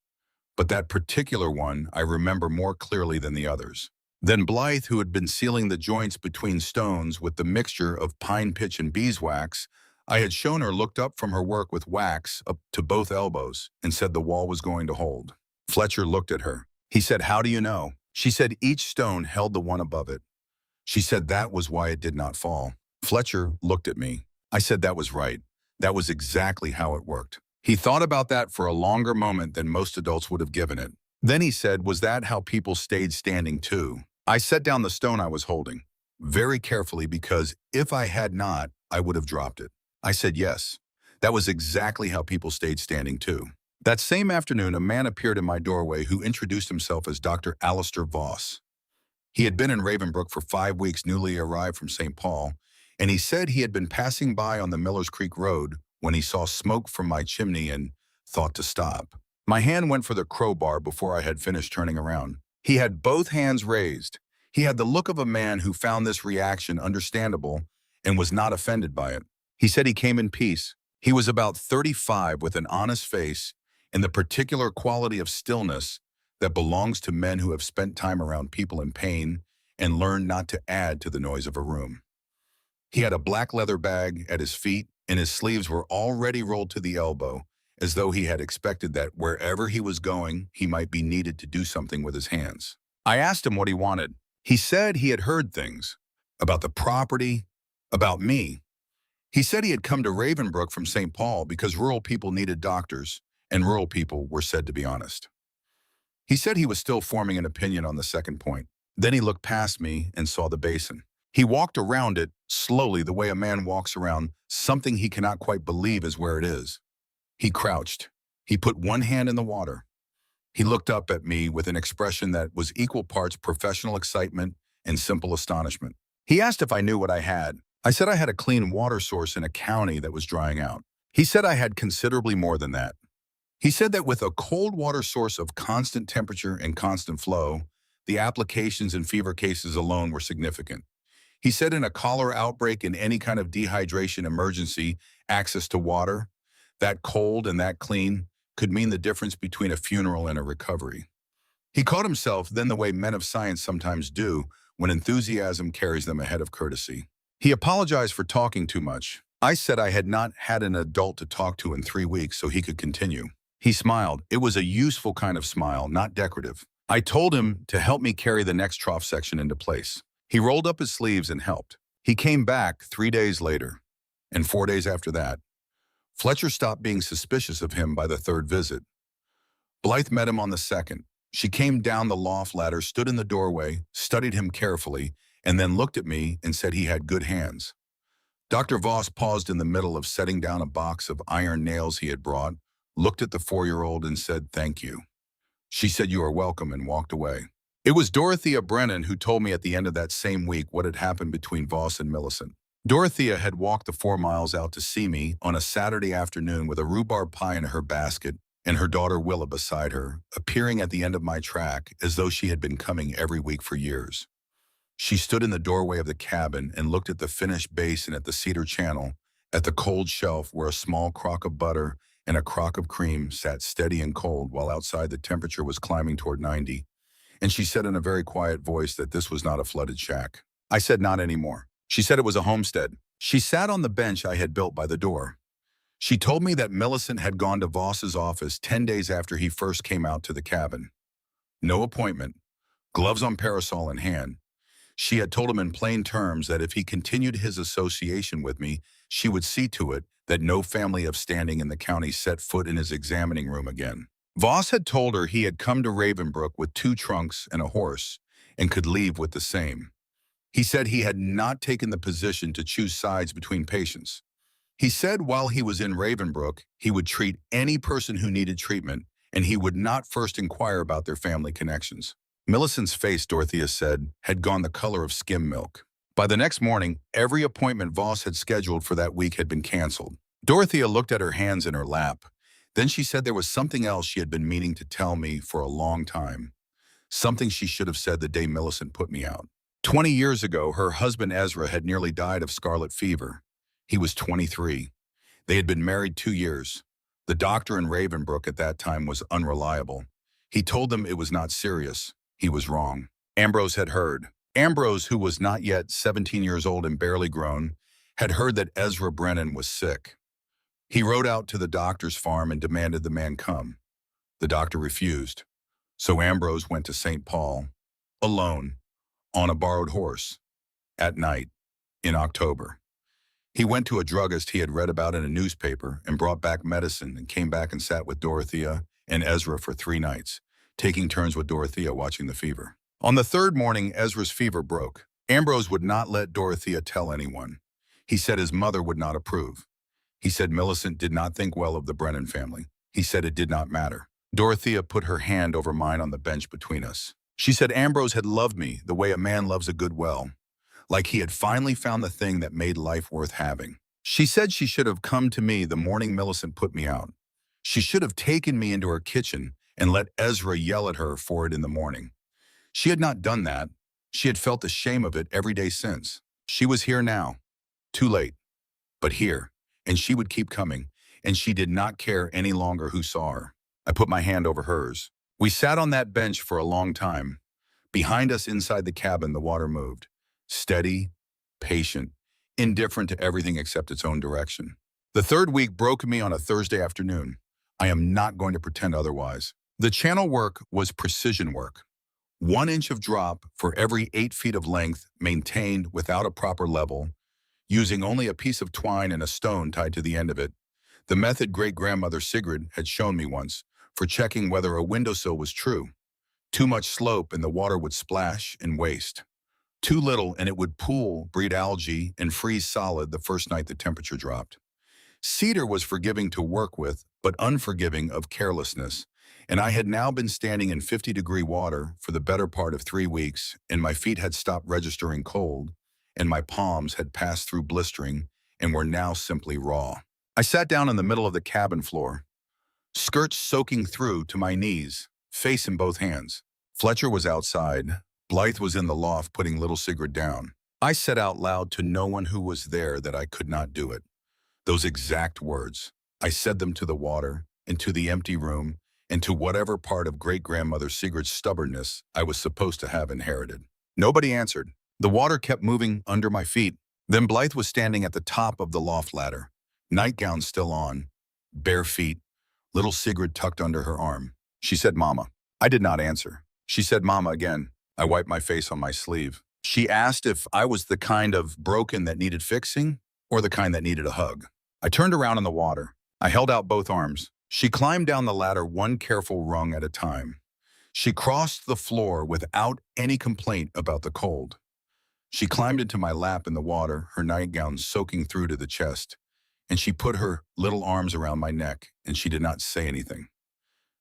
But that particular one I remember more clearly than the others. Then Blythe, who had been sealing the joints between stones with the mixture of pine pitch and beeswax, I had shown her, looked up from her work with wax up to both elbows and said the wall was going to hold. Fletcher looked at her. He said, "How do you know?" She said each stone held the one above it. She said that was why it did not fall. Fletcher looked at me. I said that was right. That was exactly how it worked. He thought about that for a longer moment than most adults would have given it. Then he said, "Was that how people stayed standing too?" I set down the stone I was holding, very carefully, because if I had not, I would have dropped it. I said yes. That was exactly how people stayed standing too. That same afternoon, a man appeared in my doorway who introduced himself as Dr. Alistair Voss. He had been in Ravenbrook for 5 weeks, newly arrived from St. Paul, and he said he had been passing by on the Millers Creek Road when he saw smoke from my chimney and thought to stop. My hand went for the crowbar before I had finished turning around. He had both hands raised. He had the look of a man who found this reaction understandable and was not offended by it. He said he came in peace. He was about 35 with an honest face and the particular quality of stillness that belongs to men who have spent time around people in pain and learned not to add to the noise of a room. He had a black leather bag at his feet, and his sleeves were already rolled to the elbow, as though he had expected that wherever he was going, he might be needed to do something with his hands. I asked him what he wanted. He said he had heard things about the property, about me. He said he had come to Ravenbrook from St. Paul because rural people needed doctors, and rural people were said to be honest. He said he was still forming an opinion on the second point. Then he looked past me and saw the basin. He walked around it slowly, the way a man walks around something he cannot quite believe is where it is. He crouched. He put one hand in the water. He looked up at me with an expression that was equal parts professional excitement and simple astonishment. He asked if I knew what I had. I said I had a clean water source in a county that was drying out. He said I had considerably more than that. He said that with a cold water source of constant temperature and constant flow, the applications in fever cases alone were significant. He said in a cholera outbreak and any kind of dehydration emergency, access to water, that cold and that clean, could mean the difference between a funeral and a recovery. He caught himself then the way men of science sometimes do when enthusiasm carries them ahead of courtesy. He apologized for talking too much. I said I had not had an adult to talk to in 3 weeks so he could continue. He smiled. It was a useful kind of smile, not decorative. I told him to help me carry the next trough section into place. He rolled up his sleeves and helped. He came back 3 days later, and 4 days after that. Fletcher stopped being suspicious of him by the 3rd visit. Blythe met him on the 2nd. She came down the loft ladder, stood in the doorway, studied him carefully, and then looked at me and said he had good hands. Dr. Voss paused in the middle of setting down a box of iron nails he had brought, looked at the 4-year-old and said, "Thank you." She said, "You are welcome," and walked away. It was Dorothea Brennan who told me at the end of that same week what had happened between Voss and Millicent. Dorothea had walked the 4 miles out to see me on a Saturday afternoon with a rhubarb pie in her basket and her daughter Willa beside her, appearing at the end of my track as though she had been coming every week for years. She stood in the doorway of the cabin and looked at the finished basin, at the cedar channel, at the cold shelf where a small crock of butter and a crock of cream sat steady and cold while outside the temperature was climbing toward 90. And she said in a very quiet voice that this was not a flooded shack. I said not anymore. She said it was a homestead. She sat on the bench I had built by the door. She told me that Millicent had gone to Voss's office 10 days after he first came out to the cabin. No appointment, gloves on parasol in hand. She had told him in plain terms that if he continued his association with me, she would see to it that no family of standing in the county set foot in his examining room again. Voss had told her he had come to Ravenbrook with 2 trunks and a horse and could leave with the same. He said he had not taken the position to choose sides between patients. He said while he was in Ravenbrook, he would treat any person who needed treatment, and he would not first inquire about their family connections. Millicent's face, Dorothea said, had gone the color of skim milk. By the next morning, every appointment Voss had scheduled for that week had been canceled. Dorothea looked at her hands in her lap. Then she said there was something else she had been meaning to tell me for a long time, something she should have said the day Millicent put me out. 20 years ago, her husband Ezra had nearly died of scarlet fever. He was 23. They had been married 2 years. The doctor in Ravenbrook at that time was unreliable. He told them it was not serious. He was wrong. Ambrose had heard. Ambrose, who was not yet 17 years old and barely grown, had heard that Ezra Brennan was sick. He rode out to the doctor's farm and demanded the man come. The doctor refused. So Ambrose went to St. Paul, alone, on a borrowed horse, at night, in October. He went to a druggist he had read about in a newspaper and brought back medicine and came back and sat with Dorothea and Ezra for 3 nights, taking turns with Dorothea watching the fever. On the 3rd morning, Ezra's fever broke. Ambrose would not let Dorothea tell anyone. He said his mother would not approve. He said Millicent did not think well of the Brennan family. He said it did not matter. Dorothea put her hand over mine on the bench between us. She said Ambrose had loved me the way a man loves a good well, like he had finally found the thing that made life worth having. She said she should have come to me the morning Millicent put me out. She should have taken me into her kitchen and let Ezra yell at her for it in the morning. She had not done that. She had felt the shame of it every day since. She was here now. Too late. But here. And she would keep coming. And she did not care any longer who saw her. I put my hand over hers. We sat on that bench for a long time. Behind us inside the cabin, the water moved. Steady, patient, indifferent to everything except its own direction. The 3rd week broke me on a Thursday afternoon. I am not going to pretend otherwise. The channel work was precision work. 1 inch of drop for every 8 feet of length, maintained without a proper level, using only a piece of twine and a stone tied to the end of it. The method great-grandmother Sigrid had shown me once for checking whether a windowsill was true. Too much slope and the water would splash and waste. Too little and it would pool, breed algae, and freeze solid the first night the temperature dropped. Cedar was forgiving to work with, but unforgiving of carelessness, and I had now been standing in 50-degree water for the better part of 3 weeks, and my feet had stopped registering cold, and my palms had passed through blistering and were now simply raw. I sat down in the middle of the cabin floor, skirts soaking through to my knees, face in both hands. Fletcher was outside. Blythe was in the loft putting little Sigrid down. I said out loud to no one who was there that I could not do it. Those exact words. I said them to the water, and to the empty room, and to whatever part of great-grandmother Sigrid's stubbornness I was supposed to have inherited. Nobody answered. The water kept moving under my feet. Then Blythe was standing at the top of the loft ladder, nightgown still on, bare feet, little Sigrid tucked under her arm. She said, "Mama." I did not answer. She said, "Mama," again. I wiped my face on my sleeve. She asked if I was the kind of broken that needed fixing or the kind that needed a hug. I turned around in the water. I held out both arms. She climbed down the ladder 1 careful rung at a time. She crossed the floor without any complaint about the cold. She climbed into my lap in the water, her nightgown soaking through to the chest, and she put her little arms around my neck, and she did not say anything.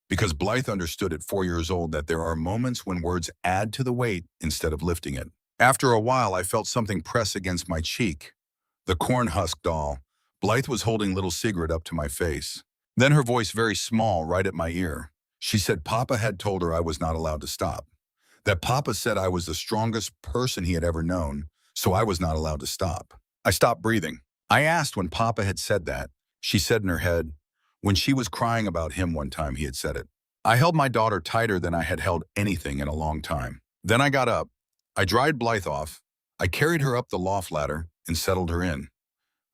Because Blythe understood at 4 years old that there are moments when words add to the weight instead of lifting it. After a while, I felt something press against my cheek. The corn-husk doll. Blythe was holding little Sigrid up to my face. Then her voice very small right at my ear. She said Papa had told her I was not allowed to stop. That Papa said I was the strongest person he had ever known, so I was not allowed to stop. I stopped breathing. I asked when Papa had said that. She said in her head, when she was crying about him one time, he had said it. I held my daughter tighter than I had held anything in a long time. Then I got up. I dried Blythe off. I carried her up the loft ladder and settled her in.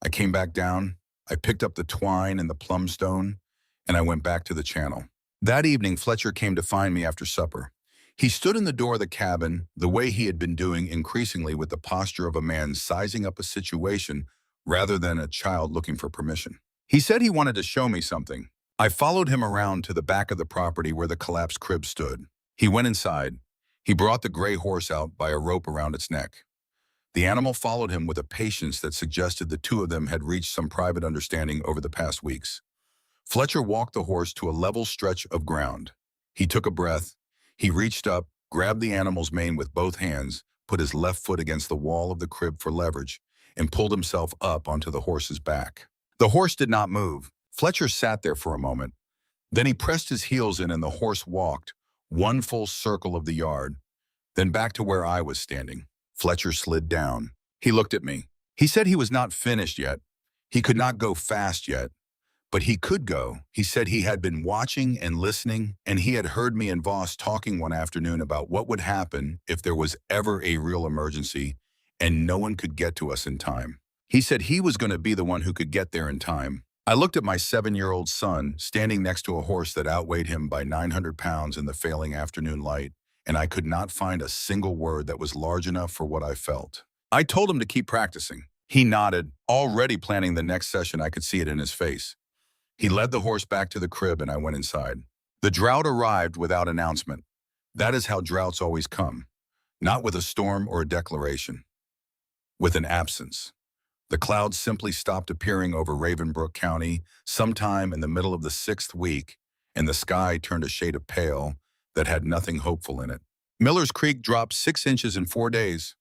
I came back down. I picked up the twine and the plum stone, and I went back to the channel. That evening, Fletcher came to find me after supper. He stood in the door of the cabin, the way he had been doing increasingly with the posture of a man sizing up a situation rather than a child looking for permission. He said he wanted to show me something. I followed him around to the back of the property where the collapsed crib stood. He went inside. He brought the gray horse out by a rope around its neck. The animal followed him with a patience that suggested the two of them had reached some private understanding over the past weeks. Fletcher walked the horse to a level stretch of ground. He took a breath. He reached up, grabbed the animal's mane with both hands, put his left foot against the wall of the crib for leverage, and pulled himself up onto the horse's back. The horse did not move. Fletcher sat there for a moment, Then he pressed his heels in and the horse walked one full circle of the yard, then back to where I was standing. Fletcher slid down. He looked at me. He said he was not finished yet. He could not go fast yet, but he could go. He said he had been watching and listening, and he had heard me and Voss talking one afternoon about what would happen if there was ever a real emergency and no one could get to us in time. He said he was going to be the one who could get there in time. I looked at my 7-year-old son standing next to a horse that outweighed him by 900 pounds in the failing afternoon light, and I could not find a single word that was large enough for what I felt. I told him to keep practicing. He nodded, already planning the next session. I could see it in his face. He led the horse back to the crib and I went inside. The drought arrived without announcement. That is how droughts always come. Not with a storm or a declaration. With an absence. The clouds simply stopped appearing over Ravenbrook County sometime in the middle of the 6th week, and the sky turned a shade of pale that had nothing hopeful in it. Miller's Creek dropped 6 inches in 4 days,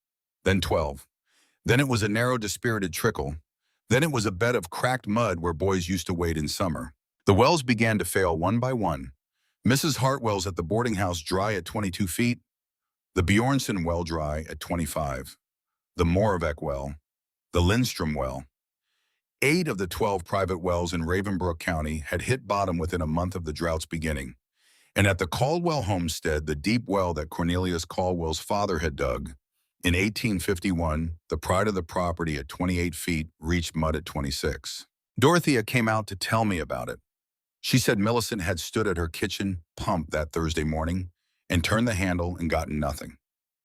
then 12. Then it was a narrow, dispirited trickle. Then it was a bed of cracked mud where boys used to wade in summer. The wells began to fail one by one. Mrs. Hartwell's at the boarding house dry at 22 feet, the Bjornson well dry at 25, the Moravec well, the Lindstrom well. 8 of the 12 private wells in Ravenbrook County had hit bottom within a month of the drought's beginning. And at the Caldwell homestead, the deep well that Cornelius Caldwell's father had dug, in 1851, the pride of the property at 28 feet reached mud at 26. Dorothea came out to tell me about it. She said Millicent had stood at her kitchen pump that Thursday morning and turned the handle and gotten nothing.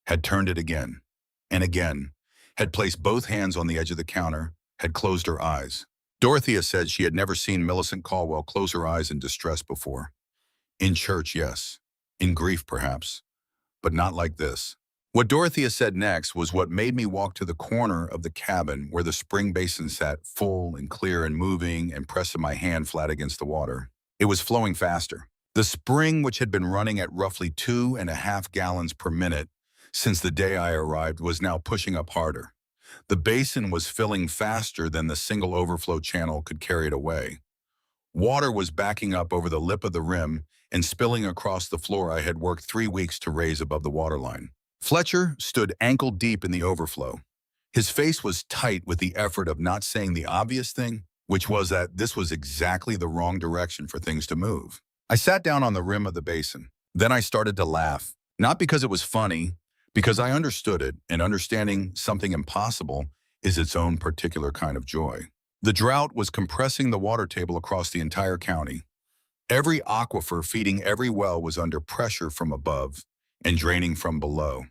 Had turned it again and again, had placed both hands on the edge of the counter, had closed her eyes. Dorothea said she had never seen Millicent Caldwell close her eyes in distress before. In church, yes. In grief, perhaps. But not like this. What Dorothea said next was what made me walk to the corner of the cabin where the spring basin sat full and clear and moving and pressing my hand flat against the water. It was flowing faster. The spring, which had been running at roughly 2.5 gallons per minute since the day I arrived, was now pushing up harder. The basin was filling faster than the single overflow channel could carry it away. Water was backing up over the lip of the rim and spilling across the floor I had worked 3 weeks to raise above the waterline. Fletcher stood ankle deep in the overflow. His face was tight with the effort of not saying the obvious thing, which was that this was exactly the wrong direction for things to move. I sat down on the rim of the basin. Then I started to laugh, not because it was funny, because I understood it, and understanding something impossible is its own particular kind of joy. The drought was compressing the water table across the entire county. Every aquifer feeding every well was under pressure from above and draining from below.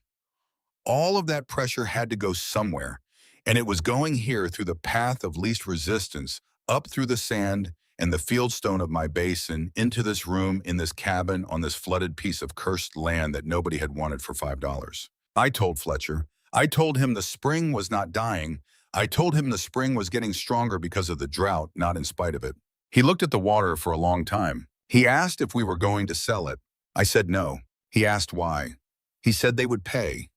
All of that pressure had to go somewhere, and it was going here through the path of least resistance, up through the sand and the fieldstone of my basin, into this room in this cabin on this flooded piece of cursed land that nobody had wanted for $5. I told Fletcher. I told him the spring was not dying. I told him the spring was getting stronger because of the drought, not in spite of it. He looked at the water for a long time. He asked if we were going to sell it. I said no. He asked why. He said they would pay.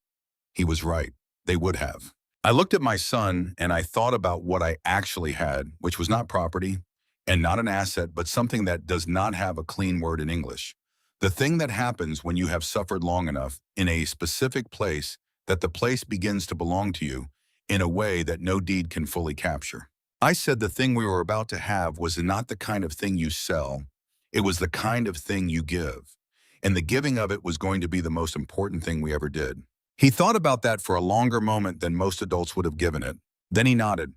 He was right. They would have. I looked at my son and I thought about what I actually had, which was not property and not an asset, but something that does not have a clean word in English. The thing that happens when you have suffered long enough in a specific place that the place begins to belong to you in a way that no deed can fully capture. I said the thing we were about to have was not the kind of thing you sell. It was the kind of thing you give. And the giving of it was going to be the most important thing we ever did. He thought about that for a longer moment than most adults would have given it. Then he nodded.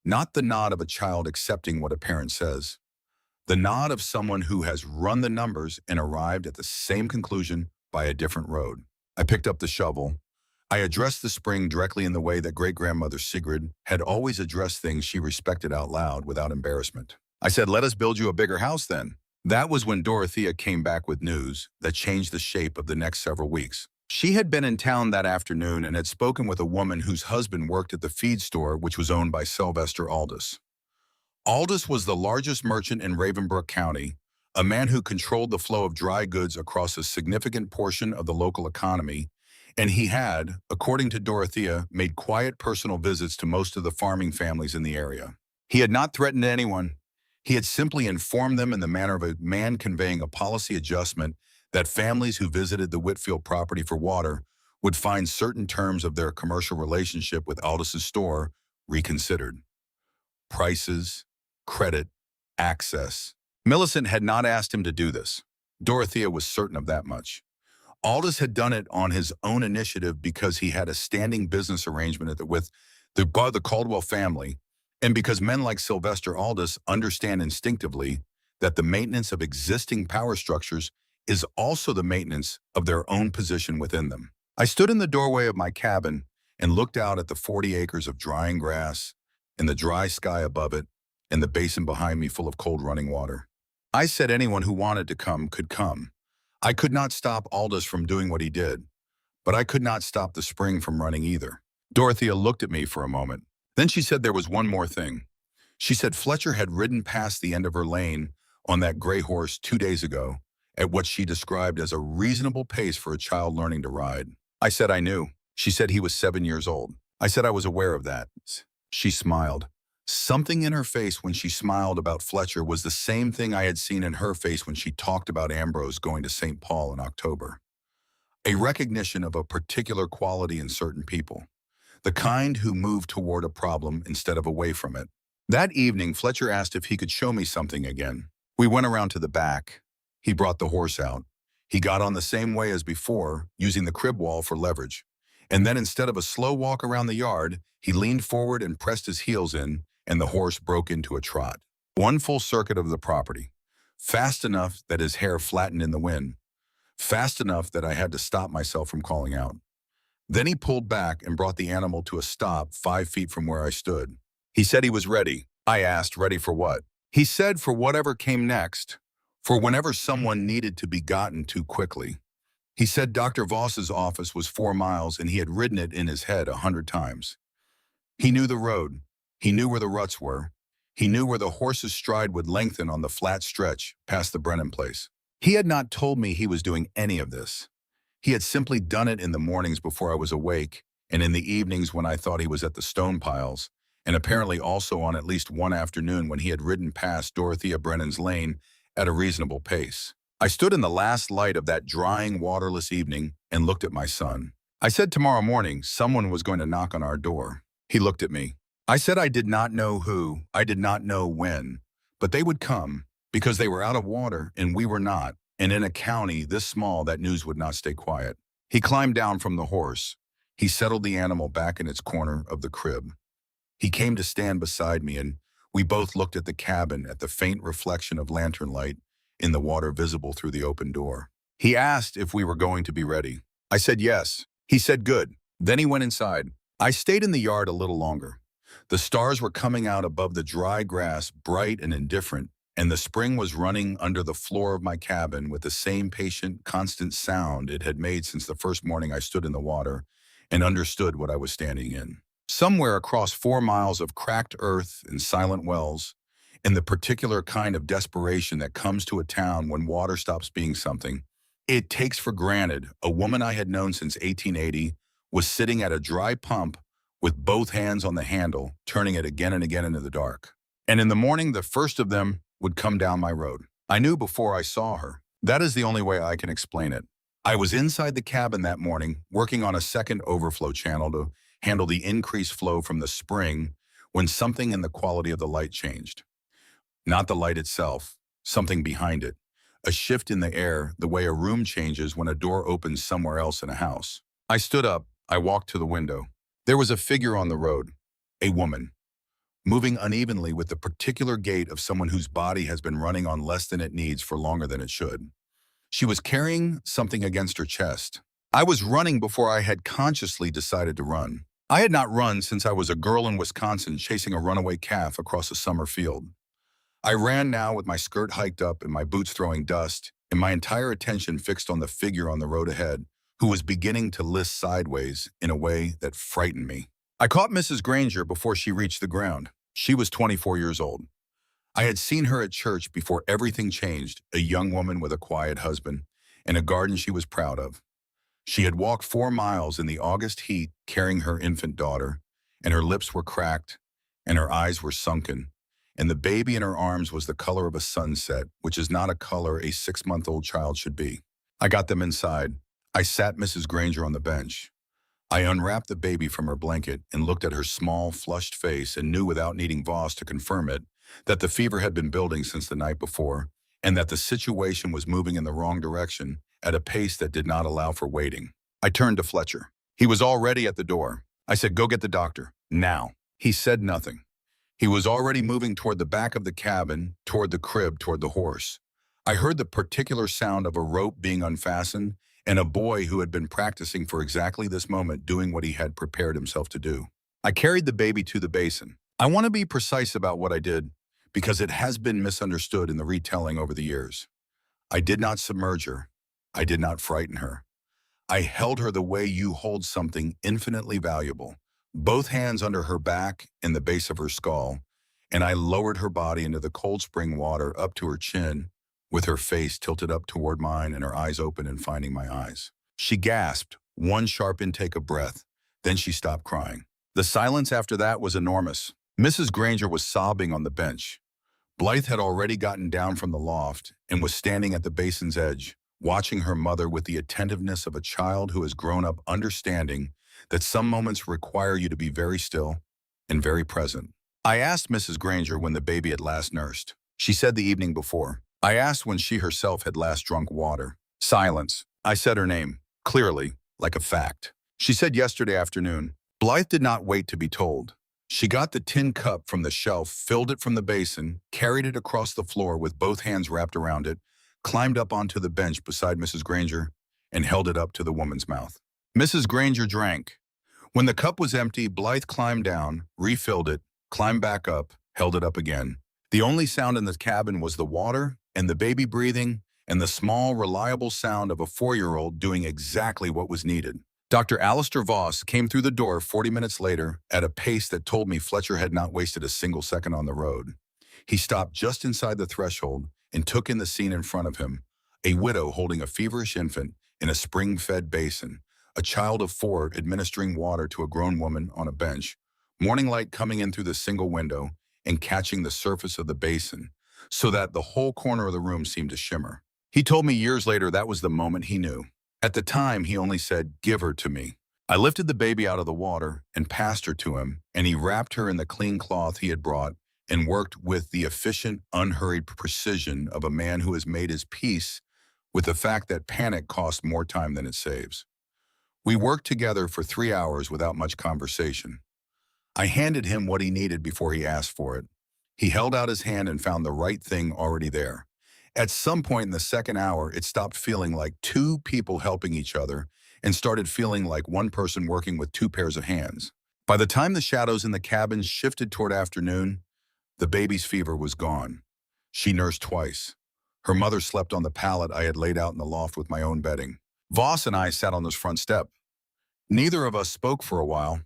Not the nod of a child accepting what a parent says. The nod of someone who has run the numbers and arrived at the same conclusion by a different road. I picked up the shovel. I addressed the spring directly in the way that great-grandmother Sigrid had always addressed things she respected out loud without embarrassment. I said, "Let us build you a bigger house then." That was when Dorothea came back with news that changed the shape of the next several weeks. She had been in town that afternoon and had spoken with a woman whose husband worked at the feed store, which was owned by Sylvester Aldous. Aldous was the largest merchant in Ravenbrook County, a man who controlled the flow of dry goods across a significant portion of the local economy, and he had, according to Dorothea, made quiet personal visits to most of the farming families in the area. He had not threatened anyone. He had simply informed them in the manner of a man conveying a policy adjustment that families who visited the Whitfield property for water would find certain terms of their commercial relationship with Aldous' store reconsidered. Prices, credit, access. Millicent had not asked him to do this. Dorothea was certain of that much. Aldous had done it on his own initiative because he had a standing business arrangement with the Caldwell family, and because men like Sylvester Aldous understand instinctively that the maintenance of existing power structures is also the maintenance of their own position within them. I stood in the doorway of my cabin and looked out at the 40 acres of drying grass and the dry sky above it and the basin behind me full of cold running water. I said anyone who wanted to come could come. I could not stop Aldous from doing what he did, but I could not stop the spring from running either. Dorothea looked at me for a moment. Then she said there was one more thing. She said Fletcher had ridden past the end of her lane on that gray horse 2 days ago at what she described as a reasonable pace for a child learning to ride. I said I knew. She said he was 7 years old. I said I was aware of that. She smiled. Something in her face when she smiled about Fletcher was the same thing I had seen in her face when she talked about Ambrose going to St. Paul in October. A recognition of a particular quality in certain people. The kind who move toward a problem instead of away from it. That evening, Fletcher asked if he could show me something again. We went around to the back. He brought the horse out. He got on the same way as before, using the crib wall for leverage. And then instead of a slow walk around the yard, he leaned forward and pressed his heels in, and the horse broke into a trot. One full circuit of the property. Fast enough that his hair flattened in the wind. Fast enough that I had to stop myself from calling out. Then he pulled back and brought the animal to a stop 5 feet from where I stood. He said he was ready. I asked, ready for what? He said for whatever came next, for whenever someone needed to be gotten to quickly. He said Dr. Voss's office was 4 miles and he had ridden it in his head 100 times. He knew the road. He knew where the ruts were. He knew where the horse's stride would lengthen on the flat stretch past the Brennan place. He had not told me he was doing any of this. He had simply done it in the mornings before I was awake, and in the evenings when I thought he was at the stone piles, and apparently also on at least one afternoon when he had ridden past Dorothea Brennan's lane at a reasonable pace. I stood in the last light of that drying, waterless evening and looked at my son. I said tomorrow morning someone was going to knock on our door. He looked at me. I said I did not know who, I did not know when, but they would come because they were out of water and we were not. And in a county this small, that news would not stay quiet. He climbed down from the horse. He settled the animal back in its corner of the crib. He came to stand beside me, and we both looked at the cabin at the faint reflection of lantern light in the water visible through the open door. He asked if we were going to be ready. I said yes. He said good. Then he went inside. I stayed in the yard a little longer. The stars were coming out above the dry grass, bright and indifferent, and the spring was running under the floor of my cabin with the same patient, constant sound it had made since the first morning I stood in the water and understood what I was standing in. Somewhere across 4 miles of cracked earth and silent wells, in the particular kind of desperation that comes to a town when water stops being something it takes for granted, a woman I had known since 1880 was sitting at a dry pump with both hands on the handle, turning it again and again into the dark. And in the morning, the first of them would come down my road. I knew before I saw her. That is the only way I can explain it. I was inside the cabin that morning, working on a second overflow channel to handle the increased flow from the spring when something in the quality of the light changed. Not the light itself, something behind it. A shift in the air, the way a room changes when a door opens somewhere else in a house. I stood up. I walked to the window. There was a figure on the road, a woman, moving unevenly with the particular gait of someone whose body has been running on less than it needs for longer than it should. She was carrying something against her chest. I was running before I had consciously decided to run. I had not run since I was a girl in Wisconsin chasing a runaway calf across a summer field. I ran now with my skirt hiked up and my boots throwing dust, and my entire attention fixed on the figure on the road ahead, who was beginning to list sideways in a way that frightened me. I caught Mrs. Granger before she reached the ground. She was 24 years old. I had seen her at church before everything changed, a young woman with a quiet husband and a garden she was proud of. She had walked 4 miles in the August heat carrying her infant daughter, and her lips were cracked and her eyes were sunken, and the baby in her arms was the color of a sunset, which is not a color a 6-month-old child should be. I got them inside. I sat Mrs. Granger on the bench. I unwrapped the baby from her blanket and looked at her small, flushed face and knew without needing Voss to confirm it that the fever had been building since the night before and that the situation was moving in the wrong direction at a pace that did not allow for waiting. I turned to Fletcher. He was already at the door. I said, "Go get the doctor, now." He said nothing. He was already moving toward the back of the cabin, toward the crib, toward the horse. I heard the particular sound of a rope being unfastened and a boy who had been practicing for exactly this moment doing what he had prepared himself to do. I carried the baby to the basin. I want to be precise about what I did because it has been misunderstood in the retelling over the years. I did not submerge her. I did not frighten her. I held her the way you hold something infinitely valuable, both hands under her back and the base of her skull, and I lowered her body into the cold spring water up to her chin, with her face tilted up toward mine and her eyes open and finding my eyes. She gasped, one sharp intake of breath, then she stopped crying. The silence after that was enormous. Mrs. Granger was sobbing on the bench. Blythe had already gotten down from the loft and was standing at the basin's edge, watching her mother with the attentiveness of a child who has grown up understanding that some moments require you to be very still and very present. I asked Mrs. Granger when the baby had last nursed. She said the evening before. I asked when she herself had last drunk water. Silence. I said her name, clearly, like a fact. She said yesterday afternoon. Blythe did not wait to be told. She got the tin cup from the shelf, filled it from the basin, carried it across the floor with both hands wrapped around it, climbed up onto the bench beside Mrs. Granger, and held it up to the woman's mouth. Mrs. Granger drank. When the cup was empty, Blythe climbed down, refilled it, climbed back up, held it up again. The only sound in the cabin was the water and the baby breathing and the small, reliable sound of a 4-year-old doing exactly what was needed. Dr. Alistair Voss came through the door 40 minutes later at a pace that told me Fletcher had not wasted a single second on the road. He stopped just inside the threshold and took in the scene in front of him, a widow holding a feverish infant in a spring-fed basin, a child of 4 administering water to a grown woman on a bench, morning light coming in through the single window and catching the surface of the basin, so that the whole corner of the room seemed to shimmer. He told me years later that was the moment he knew. At the time, he only said, "Give her to me." I lifted the baby out of the water and passed her to him, and he wrapped her in the clean cloth he had brought and worked with the efficient, unhurried precision of a man who has made his peace with the fact that panic costs more time than it saves. We worked together for 3 hours without much conversation. I handed him what he needed before he asked for it. He held out his hand and found the right thing already there. At some point in the second hour, it stopped feeling like 2 people helping each other and started feeling like one person working with 2 pairs of hands. By the time the shadows in the cabin shifted toward afternoon, the baby's fever was gone. She nursed twice. Her mother slept on the pallet I had laid out in the loft with my own bedding. Voss and I sat on this front step. Neither of us spoke for a while.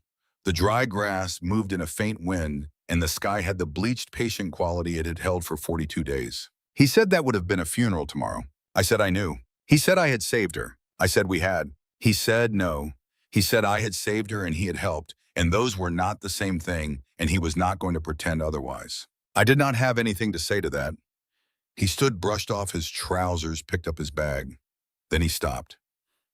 The dry grass moved in a faint wind, and the sky had the bleached patient quality it had held for 42 days. He said that would have been a funeral tomorrow. I said I knew. He said I had saved her. I said we had. He said no. He said I had saved her and he had helped, and those were not the same thing, and he was not going to pretend otherwise. I did not have anything to say to that. He stood, brushed off his trousers, picked up his bag. Then he stopped.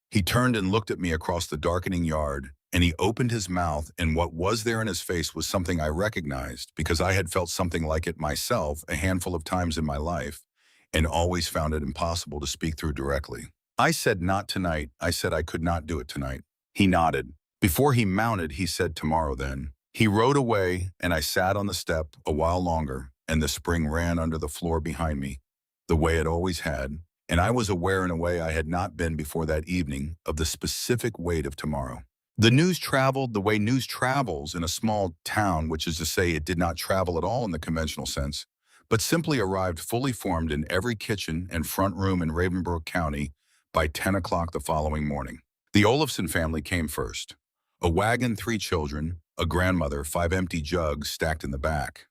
He turned and looked at me across the darkening yard, and he opened his mouth, and what was there in his face was something I recognized because I had felt something like it myself a handful of times in my life and always found it impossible to speak through directly. I said not tonight. I said I could not do it tonight. He nodded. Before he mounted, he said tomorrow then. He rode away, and I sat on the step a while longer, and the spring ran under the floor behind me, the way it always had, and I was aware in a way I had not been before that evening of the specific weight of tomorrow. The news traveled the way news travels in a small town, which is to say it did not travel at all in the conventional sense, but simply arrived fully formed in every kitchen and front room in Ravenbrook County by 10 o'clock the following morning. The Olafson family came first. A wagon, 3 children, a grandmother, 5 empty jugs stacked in the back.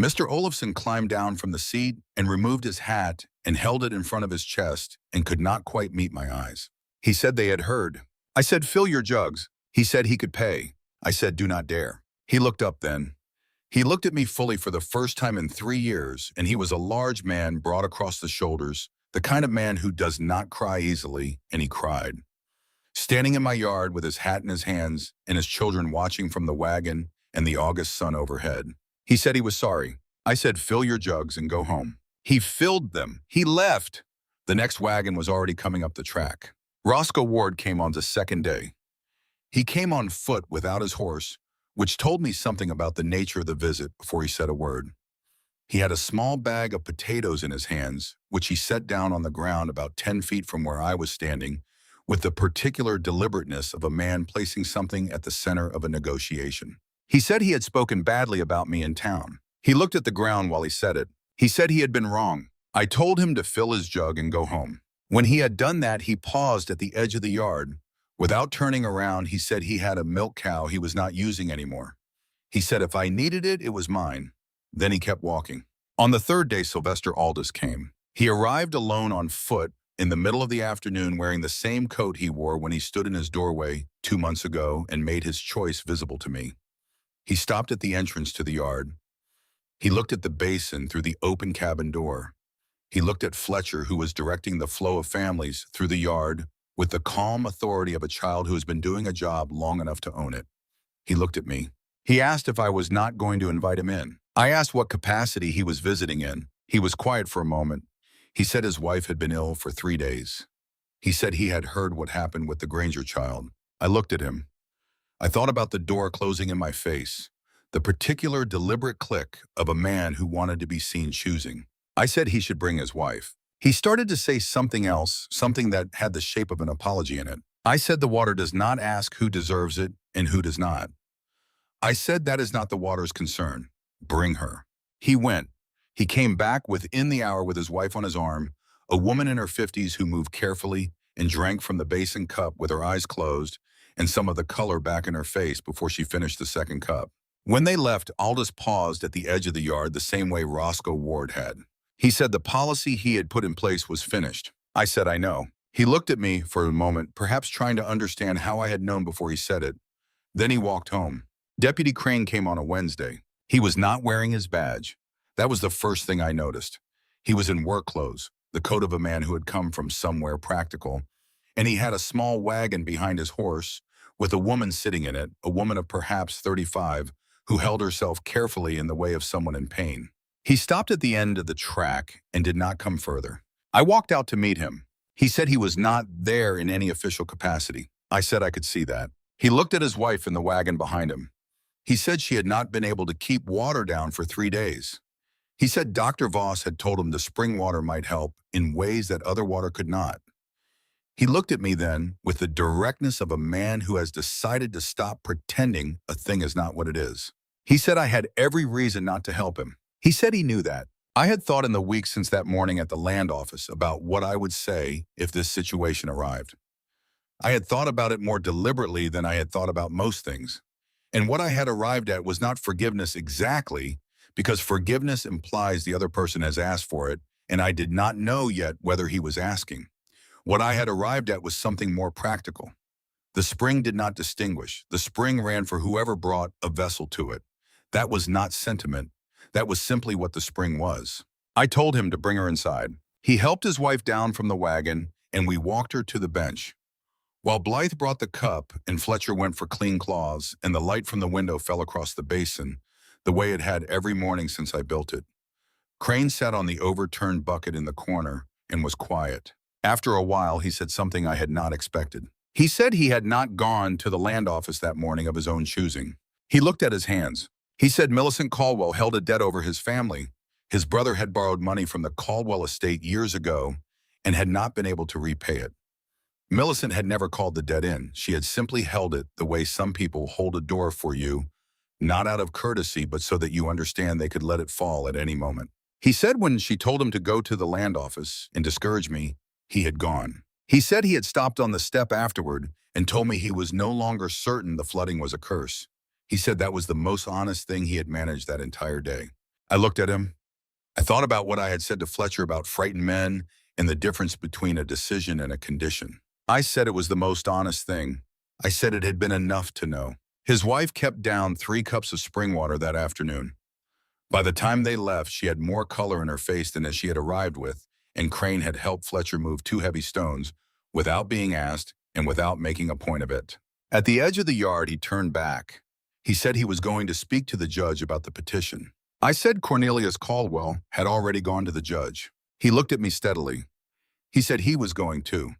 Mr. Olafson climbed down from the seat and removed his hat and held it in front of his chest and could not quite meet my eyes. He said they had heard. I said, "Fill your jugs." He said he could pay. I said, "Do not dare." He looked up then. He looked at me fully for the first time in 3 years, and he was a large man, broad across the shoulders, the kind of man who does not cry easily, and he cried. Standing in my yard with his hat in his hands and his children watching from the wagon and the August sun overhead. He said he was sorry. I said, fill your jugs and go home. He filled them. He left. The next wagon was already coming up the track. Roscoe Ward came on the second day. He came on foot without his horse, which told me something about the nature of the visit before he said a word. He had a small bag of potatoes in his hands, which he set down on the ground about 10 feet from where I was standing, with the particular deliberateness of a man placing something at the center of a negotiation. He said he had spoken badly about me in town. He looked at the ground while he said it. He said he had been wrong. I told him to fill his jug and go home. When he had done that, he paused at the edge of the yard. Without turning around, he said he had a milk cow he was not using anymore. He said if I needed it, it was mine. Then he kept walking. On the third day, Sylvester Aldous came. He arrived alone on foot in the middle of the afternoon, wearing the same coat he wore when he stood in his doorway 2 months ago and made his choice visible to me. He stopped at the entrance to the yard. He looked at the basin through the open cabin door. He looked at Fletcher, who was directing the flow of families through the yard with the calm authority of a child who has been doing a job long enough to own it. He looked at me. He asked if I was not going to invite him in. I asked what capacity he was visiting in. He was quiet for a moment. He said his wife had been ill for 3 days. He said he had heard what happened with the Granger child. I looked at him. I thought about the door closing in my face, the particular deliberate click of a man who wanted to be seen choosing. I said he should bring his wife. He started to say something else, something that had the shape of an apology in it. I said the water does not ask who deserves it and who does not. I said that is not the water's concern. Bring her. He went. He came back within the hour with his wife on his arm, a woman in her 50s who moved carefully and drank from the basin cup with her eyes closed and some of the color back in her face before she finished the second cup. When they left, Aldous paused at the edge of the yard the same way Roscoe Ward had. He said the policy he had put in place was finished. I said, I know. He looked at me for a moment, perhaps trying to understand how I had known before he said it. Then he walked home. Deputy Crane came on a Wednesday. He was not wearing his badge. That was the first thing I noticed. He was in work clothes, the coat of a man who had come from somewhere practical, and he had a small wagon behind his horse with a woman sitting in it, a woman of perhaps 35, who held herself carefully in the way of someone in pain. He stopped at the end of the track and did not come further. I walked out to meet him. He said he was not there in any official capacity. I said I could see that. He looked at his wife in the wagon behind him. He said she had not been able to keep water down for 3 days. He said Dr. Voss had told him the spring water might help in ways that other water could not. He looked at me then with the directness of a man who has decided to stop pretending a thing is not what it is. He said I had every reason not to help him. He said he knew that. I had thought in the weeks since that morning at the land office about what I would say if this situation arrived. I had thought about it more deliberately than I had thought about most things. And what I had arrived at was not forgiveness exactly, because forgiveness implies the other person has asked for it, and I did not know yet whether he was asking. What I had arrived at was something more practical. The spring did not distinguish. The spring ran for whoever brought a vessel to it. That was not sentiment. That was simply what the spring was. I told him to bring her inside. He helped his wife down from the wagon, and we walked her to the bench. While Blythe brought the cup and Fletcher went for clean cloths and the light from the window fell across the basin, the way it had every morning since I built it. Crane sat on the overturned bucket in the corner and was quiet. After a while, he said something I had not expected. He said he had not gone to the land office that morning of his own choosing. He looked at his hands. He said Millicent Caldwell held a debt over his family. His brother had borrowed money from the Caldwell estate years ago and had not been able to repay it. Millicent had never called the debt in. She had simply held it the way some people hold a door for you, not out of courtesy, but so that you understand they could let it fall at any moment. He said when she told him to go to the land office and discourage me, he had gone. He said he had stopped on the step afterward and told me he was no longer certain the flooding was a curse. He said that was the most honest thing he had managed that entire day. I looked at him. I thought about what I had said to Fletcher about frightened men and the difference between a decision and a condition. I said it was the most honest thing. I said it had been enough to know. His wife kept down 3 cups of spring water that afternoon. By the time they left, she had more color in her face than as she had arrived with, and Crane had helped Fletcher move 2 heavy stones without being asked and without making a point of it. At the edge of the yard, he turned back. He said he was going to speak to the judge about the petition. I said Cornelius Caldwell had already gone to the judge. He looked at me steadily. He said he was going too.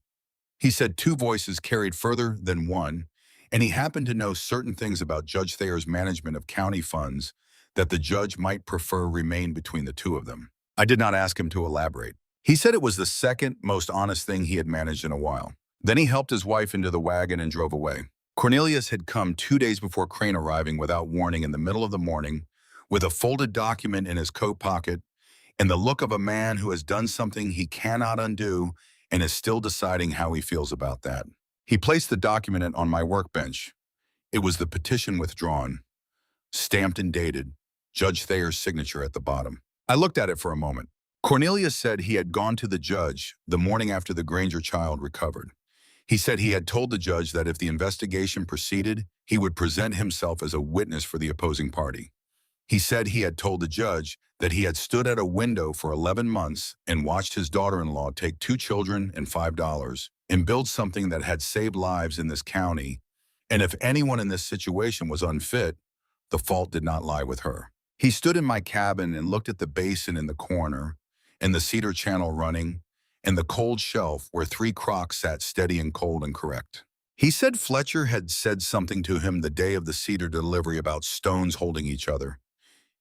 He said 2 voices carried further than one, and he happened to know certain things about Judge Thayer's management of county funds that the judge might prefer remain between the 2 of them. I did not ask him to elaborate. He said it was the second most honest thing he had managed in a while. Then he helped his wife into the wagon and drove away. Cornelius had come 2 days before Crane arriving without warning in the middle of the morning, with a folded document in his coat pocket and the look of a man who has done something he cannot undo and is still deciding how he feels about that. He placed the document on my workbench. It was the petition withdrawn, stamped and dated, Judge Thayer's signature at the bottom. I looked at it for a moment. Cornelius said he had gone to the judge the morning after the Granger child recovered. He said he had told the judge that if the investigation proceeded, he would present himself as a witness for the opposing party. He said he had told the judge that he had stood at a window for 11 months and watched his daughter-in-law take 2 children and $5 and build something that had saved lives in this county, and if anyone in this situation was unfit, the fault did not lie with her. He stood in my cabin and looked at the basin in the corner, and the cedar channel running, and the cold shelf where 3 crocks sat steady and cold and correct. He said Fletcher had said something to him the day of the cedar delivery about stones holding each other.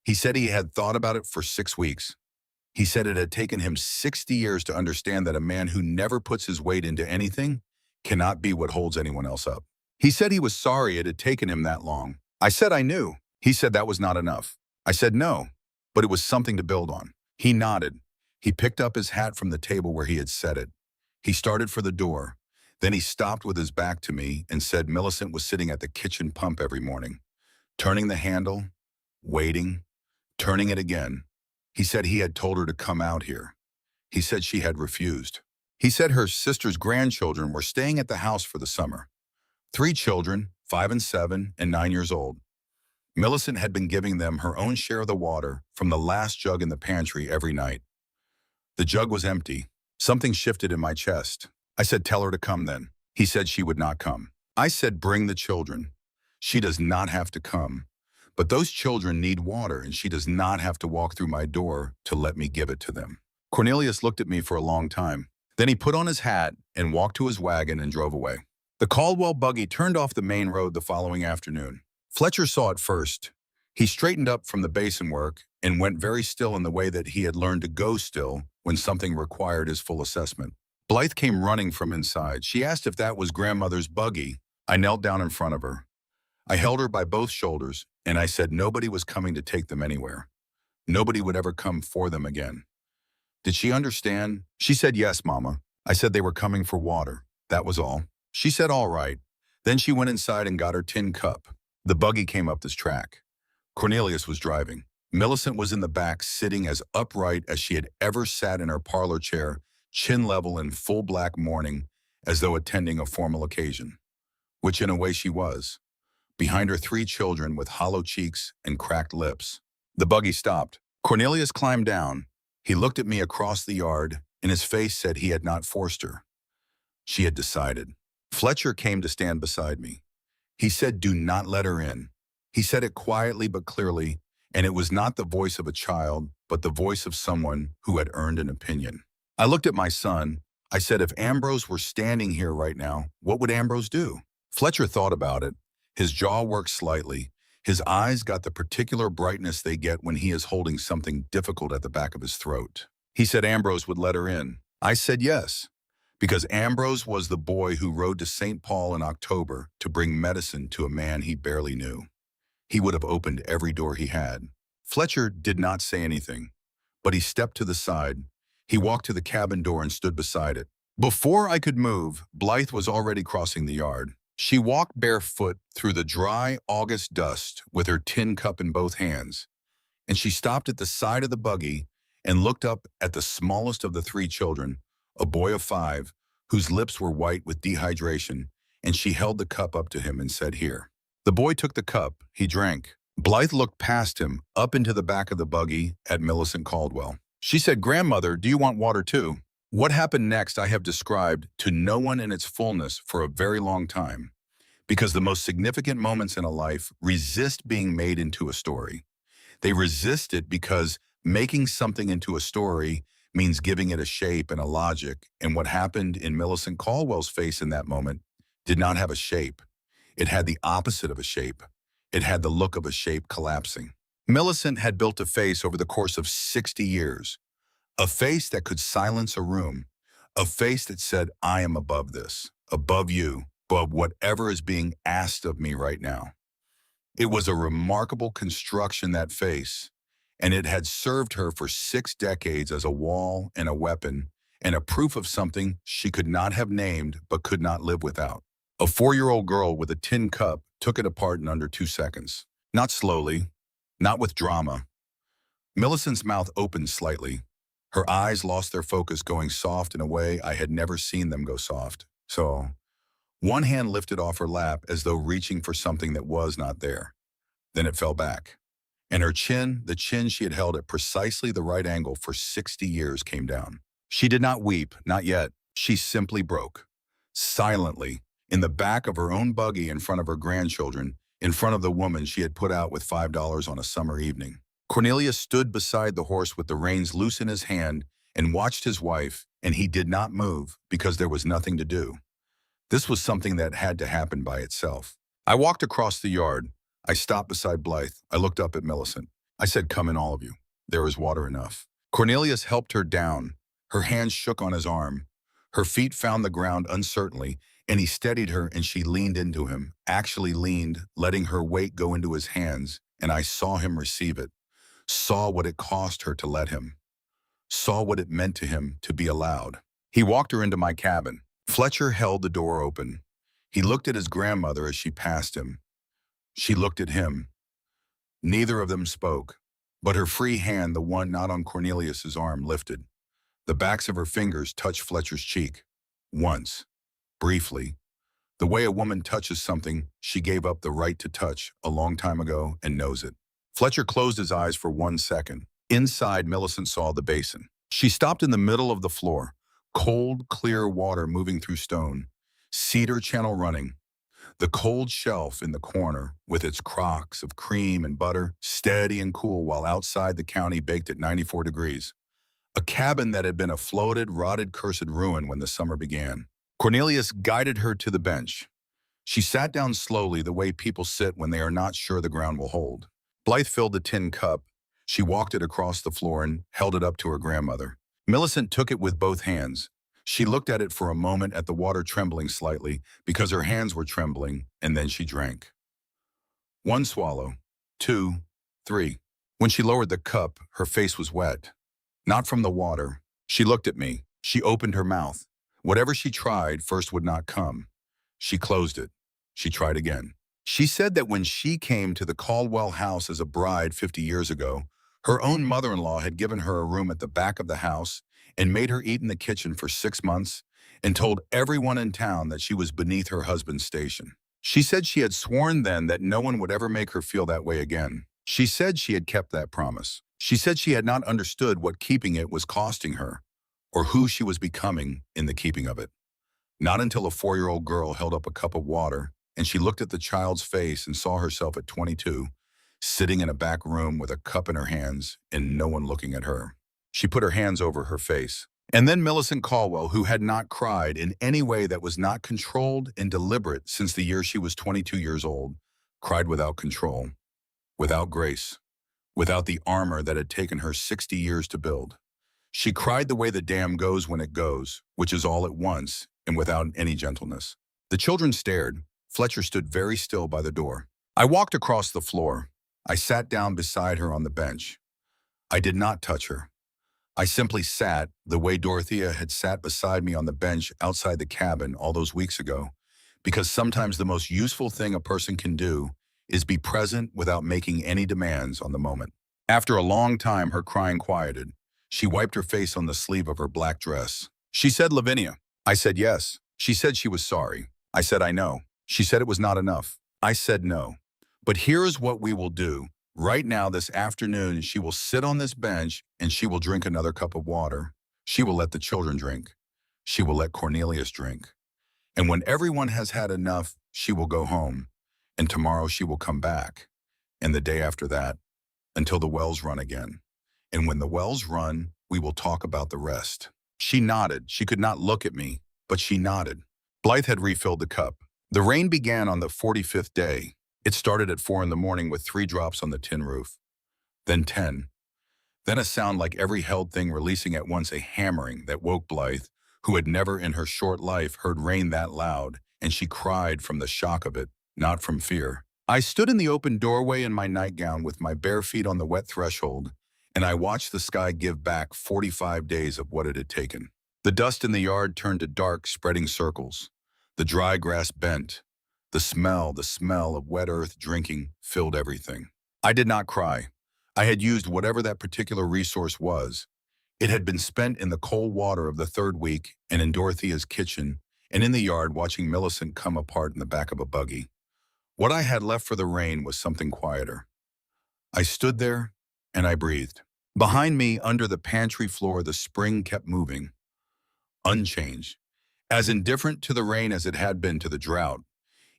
He said he had thought about it for 6 weeks. He said it had taken him 60 years to understand that a man who never puts his weight into anything cannot be what holds anyone else up. He said he was sorry it had taken him that long. I said I knew. He said that was not enough. I said no, but it was something to build on. He nodded. He picked up his hat from the table where he had set it. He started for the door. Then he stopped with his back to me and said Millicent was sitting at the kitchen pump every morning, turning the handle, waiting, turning it again. He said he had told her to come out here. He said she had refused. He said her sister's grandchildren were staying at the house for the summer. 3 children, 5 and 7 and 9 years old. Millicent had been giving them her own share of the water from the last jug in the pantry every night. The jug was empty. Something shifted in my chest. I said, tell her to come then. He said she would not come. I said, bring the children. She does not have to come. But those children need water, and she does not have to walk through my door to let me give it to them. Cornelius looked at me for a long time. Then he put on his hat and walked to his wagon and drove away. The Caldwell buggy turned off the main road the following afternoon. Fletcher saw it first. He straightened up from the basin work and went very still in the way that he had learned to go still when something required his full assessment. Blythe came running from inside. She asked if that was grandmother's buggy. I knelt down in front of her. I held her by both shoulders, and I said nobody was coming to take them anywhere. Nobody would ever come for them again. Did she understand? She said, yes, Mama. I said they were coming for water. That was all. She said, all right. Then she went inside and got her tin cup. The buggy came up this track. Cornelius was driving. Millicent was in the back, sitting as upright as she had ever sat in her parlor chair, chin level in full black mourning, as though attending a formal occasion, which in a way she was. Behind her 3 children with hollow cheeks and cracked lips. The buggy stopped. Cornelius climbed down. He looked at me across the yard, and his face said he had not forced her. She had decided. Fletcher came to stand beside me. He said, do not let her in. He said it quietly but clearly, and it was not the voice of a child, but the voice of someone who had earned an opinion. I looked at my son. I said, if Ambrose were standing here right now, what would Ambrose do? Fletcher thought about it. His jaw worked slightly. His eyes got the particular brightness they get when he is holding something difficult at the back of his throat. He said Ambrose would let her in. I said yes, because Ambrose was the boy who rode to St. Paul in October to bring medicine to a man he barely knew. He would have opened every door he had. Fletcher did not say anything, but he stepped to the side. He walked to the cabin door and stood beside it. Before I could move, Blythe was already crossing the yard. She walked barefoot through the dry August dust with her tin cup in both hands, and she stopped at the side of the buggy and looked up at the smallest of the 3 children, a boy of 5, whose lips were white with dehydration, and she held the cup up to him and said, here. The boy took the cup. He drank. Blythe looked past him, up into the back of the buggy at Millicent Caldwell. She said, "Grandmother, do you want water too?" What happened next I have described to no one in its fullness for a very long time, because the most significant moments in a life resist being made into a story. They resist it because making something into a story means giving it a shape and a logic, and what happened in Millicent Caldwell's face in that moment did not have a shape. It had the opposite of a shape. It had the look of a shape collapsing. Millicent had built a face over the course of 60 years, a face that could silence a room, a face that said, "I am above this, above you, above whatever is being asked of me right now." It was a remarkable construction, that face, and it had served her for 6 decades as a wall and a weapon and a proof of something she could not have named but could not live without. A 4-year-old girl with a tin cup took it apart in under 2 seconds. Not slowly, not with drama. Millicent's mouth opened slightly. Her eyes lost their focus, going soft in a way I had never seen them go soft. So, one hand lifted off her lap as though reaching for something that was not there. Then it fell back. And her chin, the chin she had held at precisely the right angle for 60 years, came down. She did not weep, not yet. She simply broke. Silently, in the back of her own buggy, in front of her grandchildren, in front of the woman she had put out with $5 on a summer evening. Cornelius stood beside the horse with the reins loose in his hand and watched his wife, and he did not move because there was nothing to do. This was something that had to happen by itself. I walked across the yard. I stopped beside Blythe. I looked up at Millicent. I said, "Come in, all of you. There is water enough." Cornelius helped her down. Her hands shook on his arm. Her feet found the ground uncertainly, and he steadied her, and she leaned into him, actually leaned, letting her weight go into his hands, and I saw him receive it, saw what it cost her to let him, saw what it meant to him to be allowed. He walked her into my cabin. Fletcher held the door open. He looked at his grandmother as she passed him. She looked at him. Neither of them spoke, but her free hand, the one not on Cornelius's arm, lifted. The backs of her fingers touched Fletcher's cheek. Once, briefly, the way a woman touches something she gave up the right to touch a long time ago and knows it. Fletcher closed his eyes for 1 second. Inside, Millicent saw the basin. She stopped in the middle of the floor, cold, clear water moving through stone, cedar channel running. The cold shelf in the corner, with its crocks of cream and butter, steady and cool, while outside the county baked at 94 degrees. A cabin that had been a floated, rotted, cursed ruin when the summer began. Cornelius guided her to the bench. She sat down slowly, the way people sit when they are not sure the ground will hold. Blythe filled the tin cup. She walked it across the floor and held it up to her grandmother. Millicent took it with both hands. She looked at it for a moment, at the water trembling slightly because her hands were trembling, and then she drank. 1 swallow, 2, 3. When she lowered the cup, her face was wet. Not from the water. She looked at me. She opened her mouth. Whatever she tried first would not come. She closed it. She tried again. She said that when she came to the Caldwell house as a bride 50 years ago, her own mother-in-law had given her a room at the back of the house and made her eat in the kitchen for 6 months and told everyone in town that she was beneath her husband's station. She said she had sworn then that no one would ever make her feel that way again. She said she had kept that promise. She said she had not understood what keeping it was costing her, or who she was becoming in the keeping of it. Not until a 4-year-old girl held up a cup of water, and she looked at the child's face and saw herself at 22, sitting in a back room with a cup in her hands and no one looking at her. She put her hands over her face. And then Millicent Caldwell, who had not cried in any way that was not controlled and deliberate since the year she was 22 years old, cried without control, without grace, without the armor that had taken her 60 years to build. She cried the way the dam goes when it goes, which is all at once and without any gentleness. The children stared. Fletcher stood very still by the door. I walked across the floor. I sat down beside her on the bench. I did not touch her. I simply sat the way Dorothea had sat beside me on the bench outside the cabin all those weeks ago, because sometimes the most useful thing a person can do is be present without making any demands on the moment. After a long time, her crying quieted. She wiped her face on the sleeve of her black dress. She said, "Lavinia." I said, "Yes." She said she was sorry. I said, "I know." She said it was not enough. I said no. But here's what we will do. Right now, this afternoon, she will sit on this bench and she will drink another cup of water. She will let the children drink. She will let Cornelius drink. And when everyone has had enough, she will go home. And tomorrow she will come back. And the day after that, until the wells run again. And when the wells run, we will talk about the rest. She nodded. She could not look at me, but she nodded. Blythe had refilled the cup. The rain began on the 45th day. It started at 4 in the morning with 3 drops on the tin roof. Then 10. Then a sound like every held thing releasing at once, a hammering that woke Blythe, who had never in her short life heard rain that loud, and she cried from the shock of it, not from fear. I stood in the open doorway in my nightgown with my bare feet on the wet threshold, and I watched the sky give back 45 days of what it had taken. The dust in the yard turned to dark, spreading circles. The dry grass bent. The smell of wet earth drinking filled everything. I did not cry. I had used whatever that particular resource was. It had been spent in the cold water of the 3rd week and in Dorothea's kitchen and in the yard watching Millicent come apart in the back of a buggy. What I had left for the rain was something quieter. I stood there and I breathed. Behind me, under the pantry floor, the spring kept moving, unchanged, as indifferent to the rain as it had been to the drought.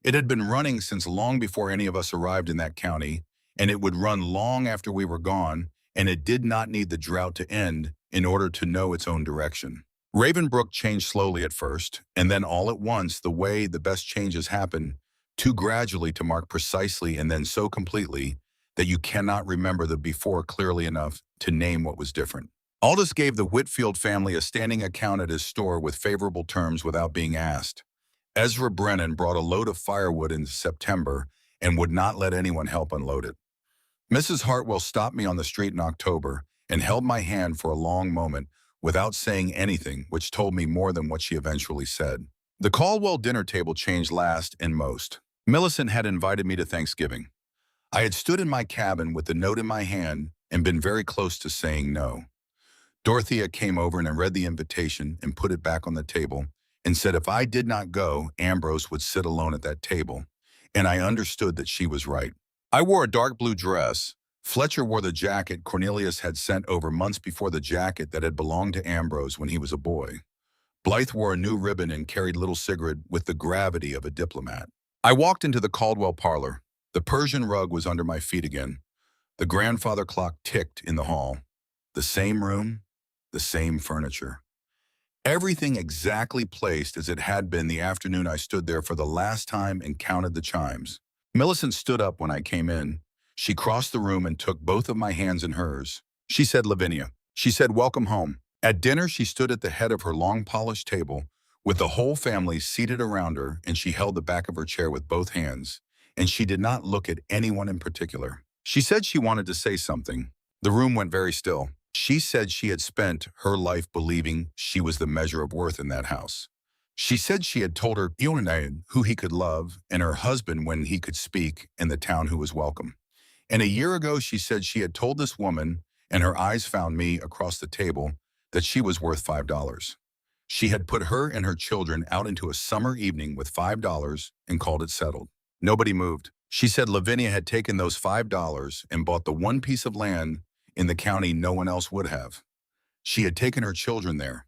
It had been running since long before any of us arrived in that county, and it would run long after we were gone, and it did not need the drought to end in order to know its own direction. Ravenbrook changed slowly at first, and then all at once, the way the best changes happen, too gradually to mark precisely and then so completely that you cannot remember the before clearly enough to name what was different. Aldous gave the Whitfield family a standing account at his store with favorable terms without being asked. Ezra Brennan brought a load of firewood in September and would not let anyone help unload it. Mrs. Hartwell stopped me on the street in October and held my hand for a long moment without saying anything, which told me more than what she eventually said. The Caldwell dinner table changed last and most. Millicent had invited me to Thanksgiving. I had stood in my cabin with the note in my hand and been very close to saying no. Dorothea came over and read the invitation and put it back on the table and said if I did not go, Ambrose would sit alone at that table, and I understood that she was right. I wore a dark blue dress. Fletcher wore the jacket Cornelius had sent over months before the jacket that had belonged to Ambrose when he was a boy. Blythe wore a new ribbon and carried little Sigrid with the gravity of a diplomat. I walked into the Caldwell parlor. The Persian rug was under my feet again. The grandfather clock ticked in the hall. The same room, the same furniture. Everything exactly placed as it had been the afternoon I stood there for the last time and counted the chimes. Millicent stood up when I came in. She crossed the room and took both of my hands in hers. She said, "Lavinia." She said, "Welcome home." At dinner, she stood at the head of her long polished table with the whole family seated around her, and she held the back of her chair with both hands, and she did not look at anyone in particular. She said she wanted to say something. The room went very still. She said she had spent her life believing she was the measure of worth in that house. She said she had told her Ionaid who he could love and her husband when he could speak and the town who was welcome. And a year ago she said she had told this woman, and her eyes found me across the table, that she was worth $5. She had put her and her children out into a summer evening with $5 and called it settled. Nobody moved. She said Lavinia had taken those $5 and bought the one piece of land in the county no one else would have. She had taken her children there.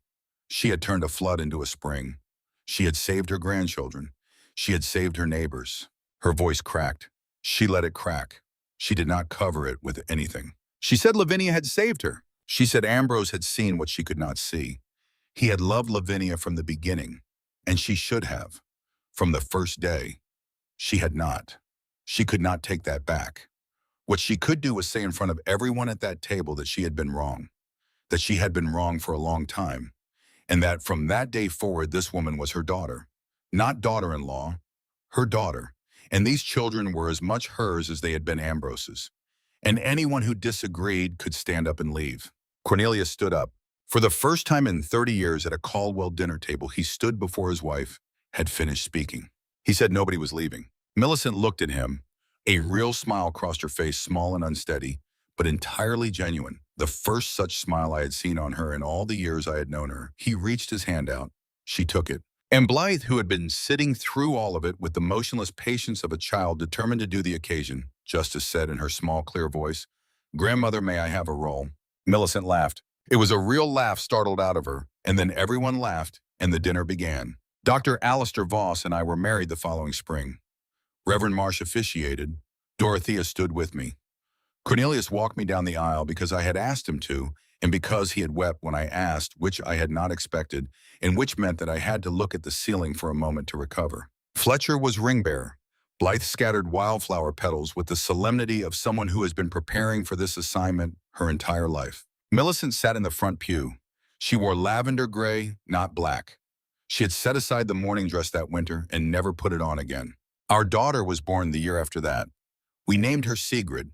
She had turned a flood into a spring. She had saved her grandchildren. She had saved her neighbors. Her voice cracked. She let it crack. She did not cover it with anything. She said Lavinia had saved her. She said Ambrose had seen what she could not see. He had loved Lavinia from the beginning, and she should have. From the first day, she had not. She could not take that back. What she could do was say in front of everyone at that table that she had been wrong, that she had been wrong for a long time, and that from that day forward this woman was her daughter. Not daughter-in-law, her daughter. And these children were as much hers as they had been Ambrose's. And anyone who disagreed could stand up and leave. Cornelius stood up. For the first time in 30 years at a Caldwell dinner table, he stood before his wife, had finished speaking. He said nobody was leaving. Millicent looked at him. A real smile crossed her face, small and unsteady, but entirely genuine. The first such smile I had seen on her in all the years I had known her. He reached his hand out. She took it. And Blythe, who had been sitting through all of it with the motionless patience of a child determined to do the occasion, Justice said in her small, clear voice, "Grandmother, may I have a roll?" Millicent laughed. It was a real laugh startled out of her, and then everyone laughed, and the dinner began. Dr. Alistair Voss and I were married the following spring. Reverend Marsh officiated. Dorothea stood with me. Cornelius walked me down the aisle because I had asked him to, and because he had wept when I asked, which I had not expected, and which meant that I had to look at the ceiling for a moment to recover. Fletcher was ring bearer. Blythe scattered wildflower petals with the solemnity of someone who has been preparing for this assignment her entire life. Millicent sat in the front pew. She wore lavender gray, not black. She had set aside the mourning dress that winter and never put it on again. Our daughter was born the year after that. We named her Sigrid.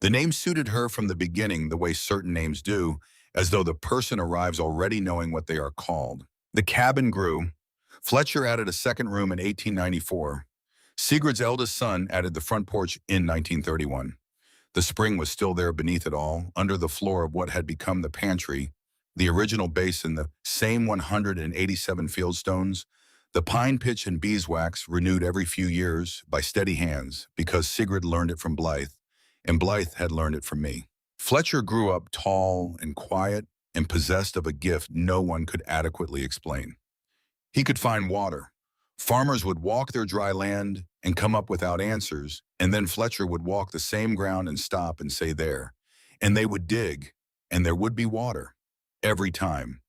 The name suited her from the beginning the way certain names do, as though the person arrives already knowing what they are called. The cabin grew. Fletcher added a second room in 1894. Sigrid's eldest son added the front porch in 1931. The spring was still there beneath it all, under the floor of what had become the pantry, the original basin, the same 187 fieldstones, the pine pitch and beeswax renewed every few years by steady hands because Sigrid learned it from Blythe, and Blythe had learned it from me. Fletcher grew up tall and quiet and possessed of a gift no one could adequately explain. He could find water. Farmers would walk their dry land and come up without answers, and then Fletcher would walk the same ground and stop and say there. And they would dig, and there would be water. Every time.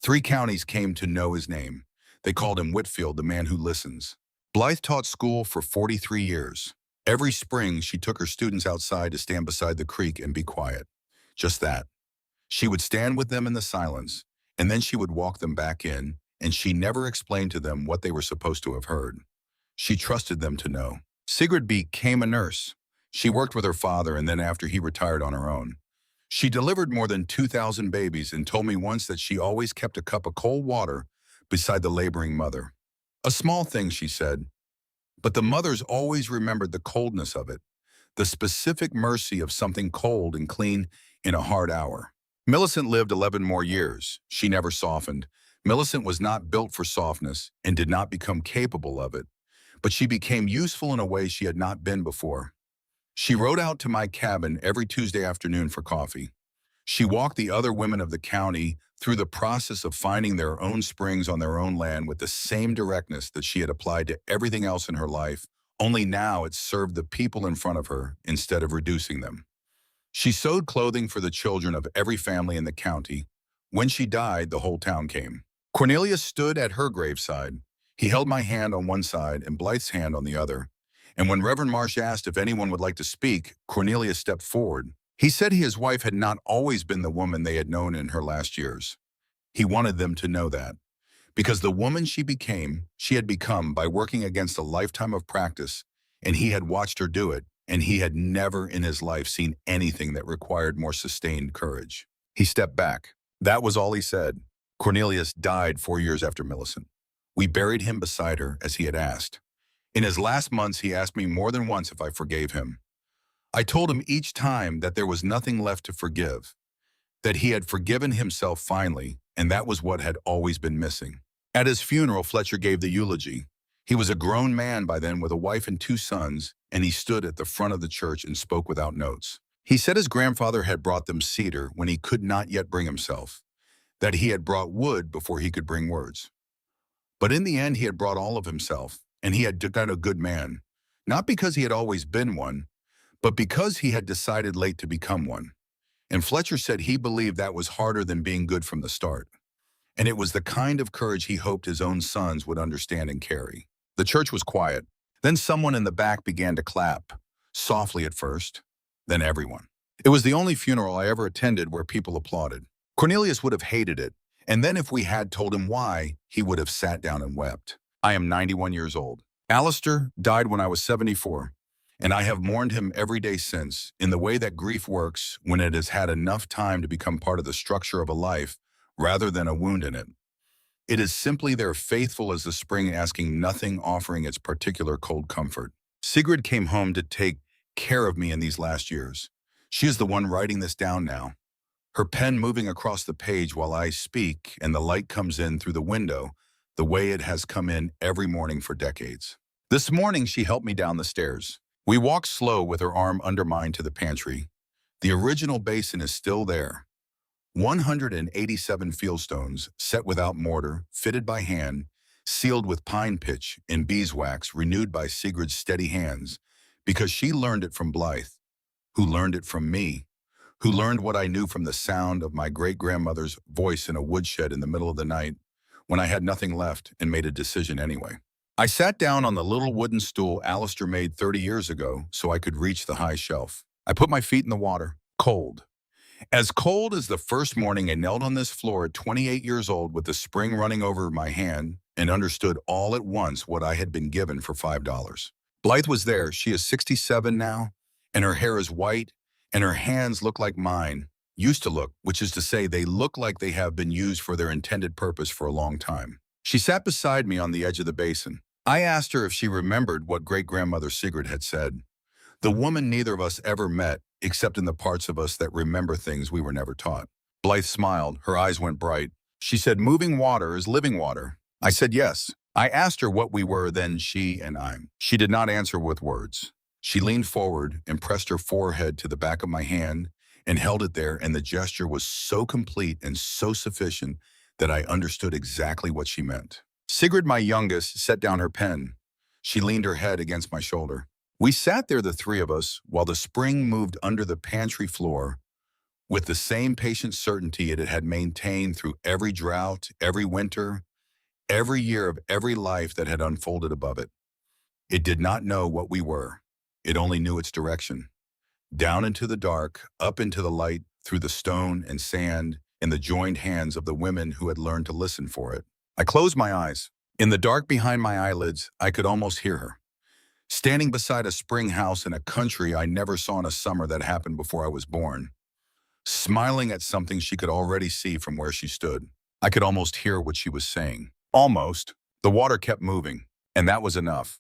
3 counties came to know his name. They called him Whitfield, the man who listens. Blythe taught school for 43 years. Every spring, she took her students outside to stand beside the creek and be quiet. Just that. She would stand with them in the silence, and then she would walk them back in, and she never explained to them what they were supposed to have heard. She trusted them to know. Sigrid became a nurse. She worked with her father, and then after he retired on her own. She delivered more than 2,000 babies and told me once that she always kept a cup of cold water beside the laboring mother. A small thing, she said, but the mothers always remembered the coldness of it, the specific mercy of something cold and clean in a hard hour. Millicent lived 11 more years. She never softened. Millicent was not built for softness and did not become capable of it, but she became useful in a way she had not been before. She rode out to my cabin every Tuesday afternoon for coffee. She walked the other women of the county through the process of finding their own springs on their own land with the same directness that she had applied to everything else in her life, only now it served the people in front of her instead of reducing them. She sewed clothing for the children of every family in the county. When she died, the whole town came. Cornelius stood at her graveside. He held my hand on one side and Blythe's hand on the other. And when Reverend Marsh asked if anyone would like to speak, Cornelius stepped forward. He said his wife had not always been the woman they had known in her last years. He wanted them to know that. Because the woman she had become by working against a lifetime of practice, and he had watched her do it, and he had never in his life seen anything that required more sustained courage. He stepped back. That was all he said. Cornelius died 4 years after Millicent. We buried him beside her as he had asked. In his last months, he asked me more than once if I forgave him. I told him each time that there was nothing left to forgive, that he had forgiven himself finally, and that was what had always been missing. At his funeral, Fletcher gave the eulogy. He was a grown man by then with a wife and 2 sons, and he stood at the front of the church and spoke without notes. He said his grandfather had brought them cedar when he could not yet bring himself, that he had brought wood before he could bring words. But in the end, he had brought all of himself, and he had become a good man, not because he had always been one, but because he had decided late to become one. And Fletcher said he believed that was harder than being good from the start. And it was the kind of courage he hoped his own sons would understand and carry. The church was quiet. Then someone in the back began to clap, softly at first, then everyone. It was the only funeral I ever attended where people applauded. Cornelius would have hated it, and then if we had told him why, he would have sat down and wept. I am 91 years old. Alistair died when I was 74, and I have mourned him every day since, in the way that grief works when it has had enough time to become part of the structure of a life, rather than a wound in it. It is simply there faithful as the spring asking nothing, offering its particular cold comfort. Sigrid came home to take care of me in these last years. She is the one writing this down now. Her pen moving across the page while I speak and the light comes in through the window, the way it has come in every morning for decades. This morning, she helped me down the stairs. We walked slow with her arm under mine to the pantry. The original basin is still there. 187 fieldstones, set without mortar, fitted by hand, sealed with pine pitch and beeswax, renewed by Sigrid's steady hands, because she learned it from Blythe, who learned it from me, who learned what I knew from the sound of my great-grandmother's voice in a woodshed in the middle of the night, when I had nothing left and made a decision anyway. I sat down on the little wooden stool Alistair made 30 years ago so I could reach the high shelf. I put my feet in the water, cold. As cold as the first morning I knelt on this floor at 28 years old with the spring running over my hand and understood all at once what I had been given for $5. Blythe was there. She is 67 now, and her hair is white, and her hands look like mine. Used to look, which is to say they look like they have been used for their intended purpose for a long time. She sat beside me on the edge of the basin. I asked her if she remembered what great-grandmother Sigrid had said. The woman neither of us ever met, except in the parts of us that remember things we were never taught. Blythe smiled. Her eyes went bright. She said, "Moving water is living water." I said yes. I asked her what we were, then she and I. She did not answer with words. She leaned forward and pressed her forehead to the back of my hand and held it there, and the gesture was so complete and so sufficient that I understood exactly what she meant. Sigrid, my youngest, set down her pen. She leaned her head against my shoulder. We sat there, the three of us, while the spring moved under the pantry floor with the same patient certainty it had maintained through every drought, every winter, every year of every life that had unfolded above it. It did not know what we were. It only knew its direction. Down into the dark, up into the light, through the stone and sand, in the joined hands of the women who had learned to listen for it. I closed my eyes. In the dark behind my eyelids, I could almost hear her. Standing beside a spring house in a country I never saw in a summer that happened before I was born. Smiling at something she could already see from where she stood. I could almost hear what she was saying. Almost. The water kept moving, and that was enough.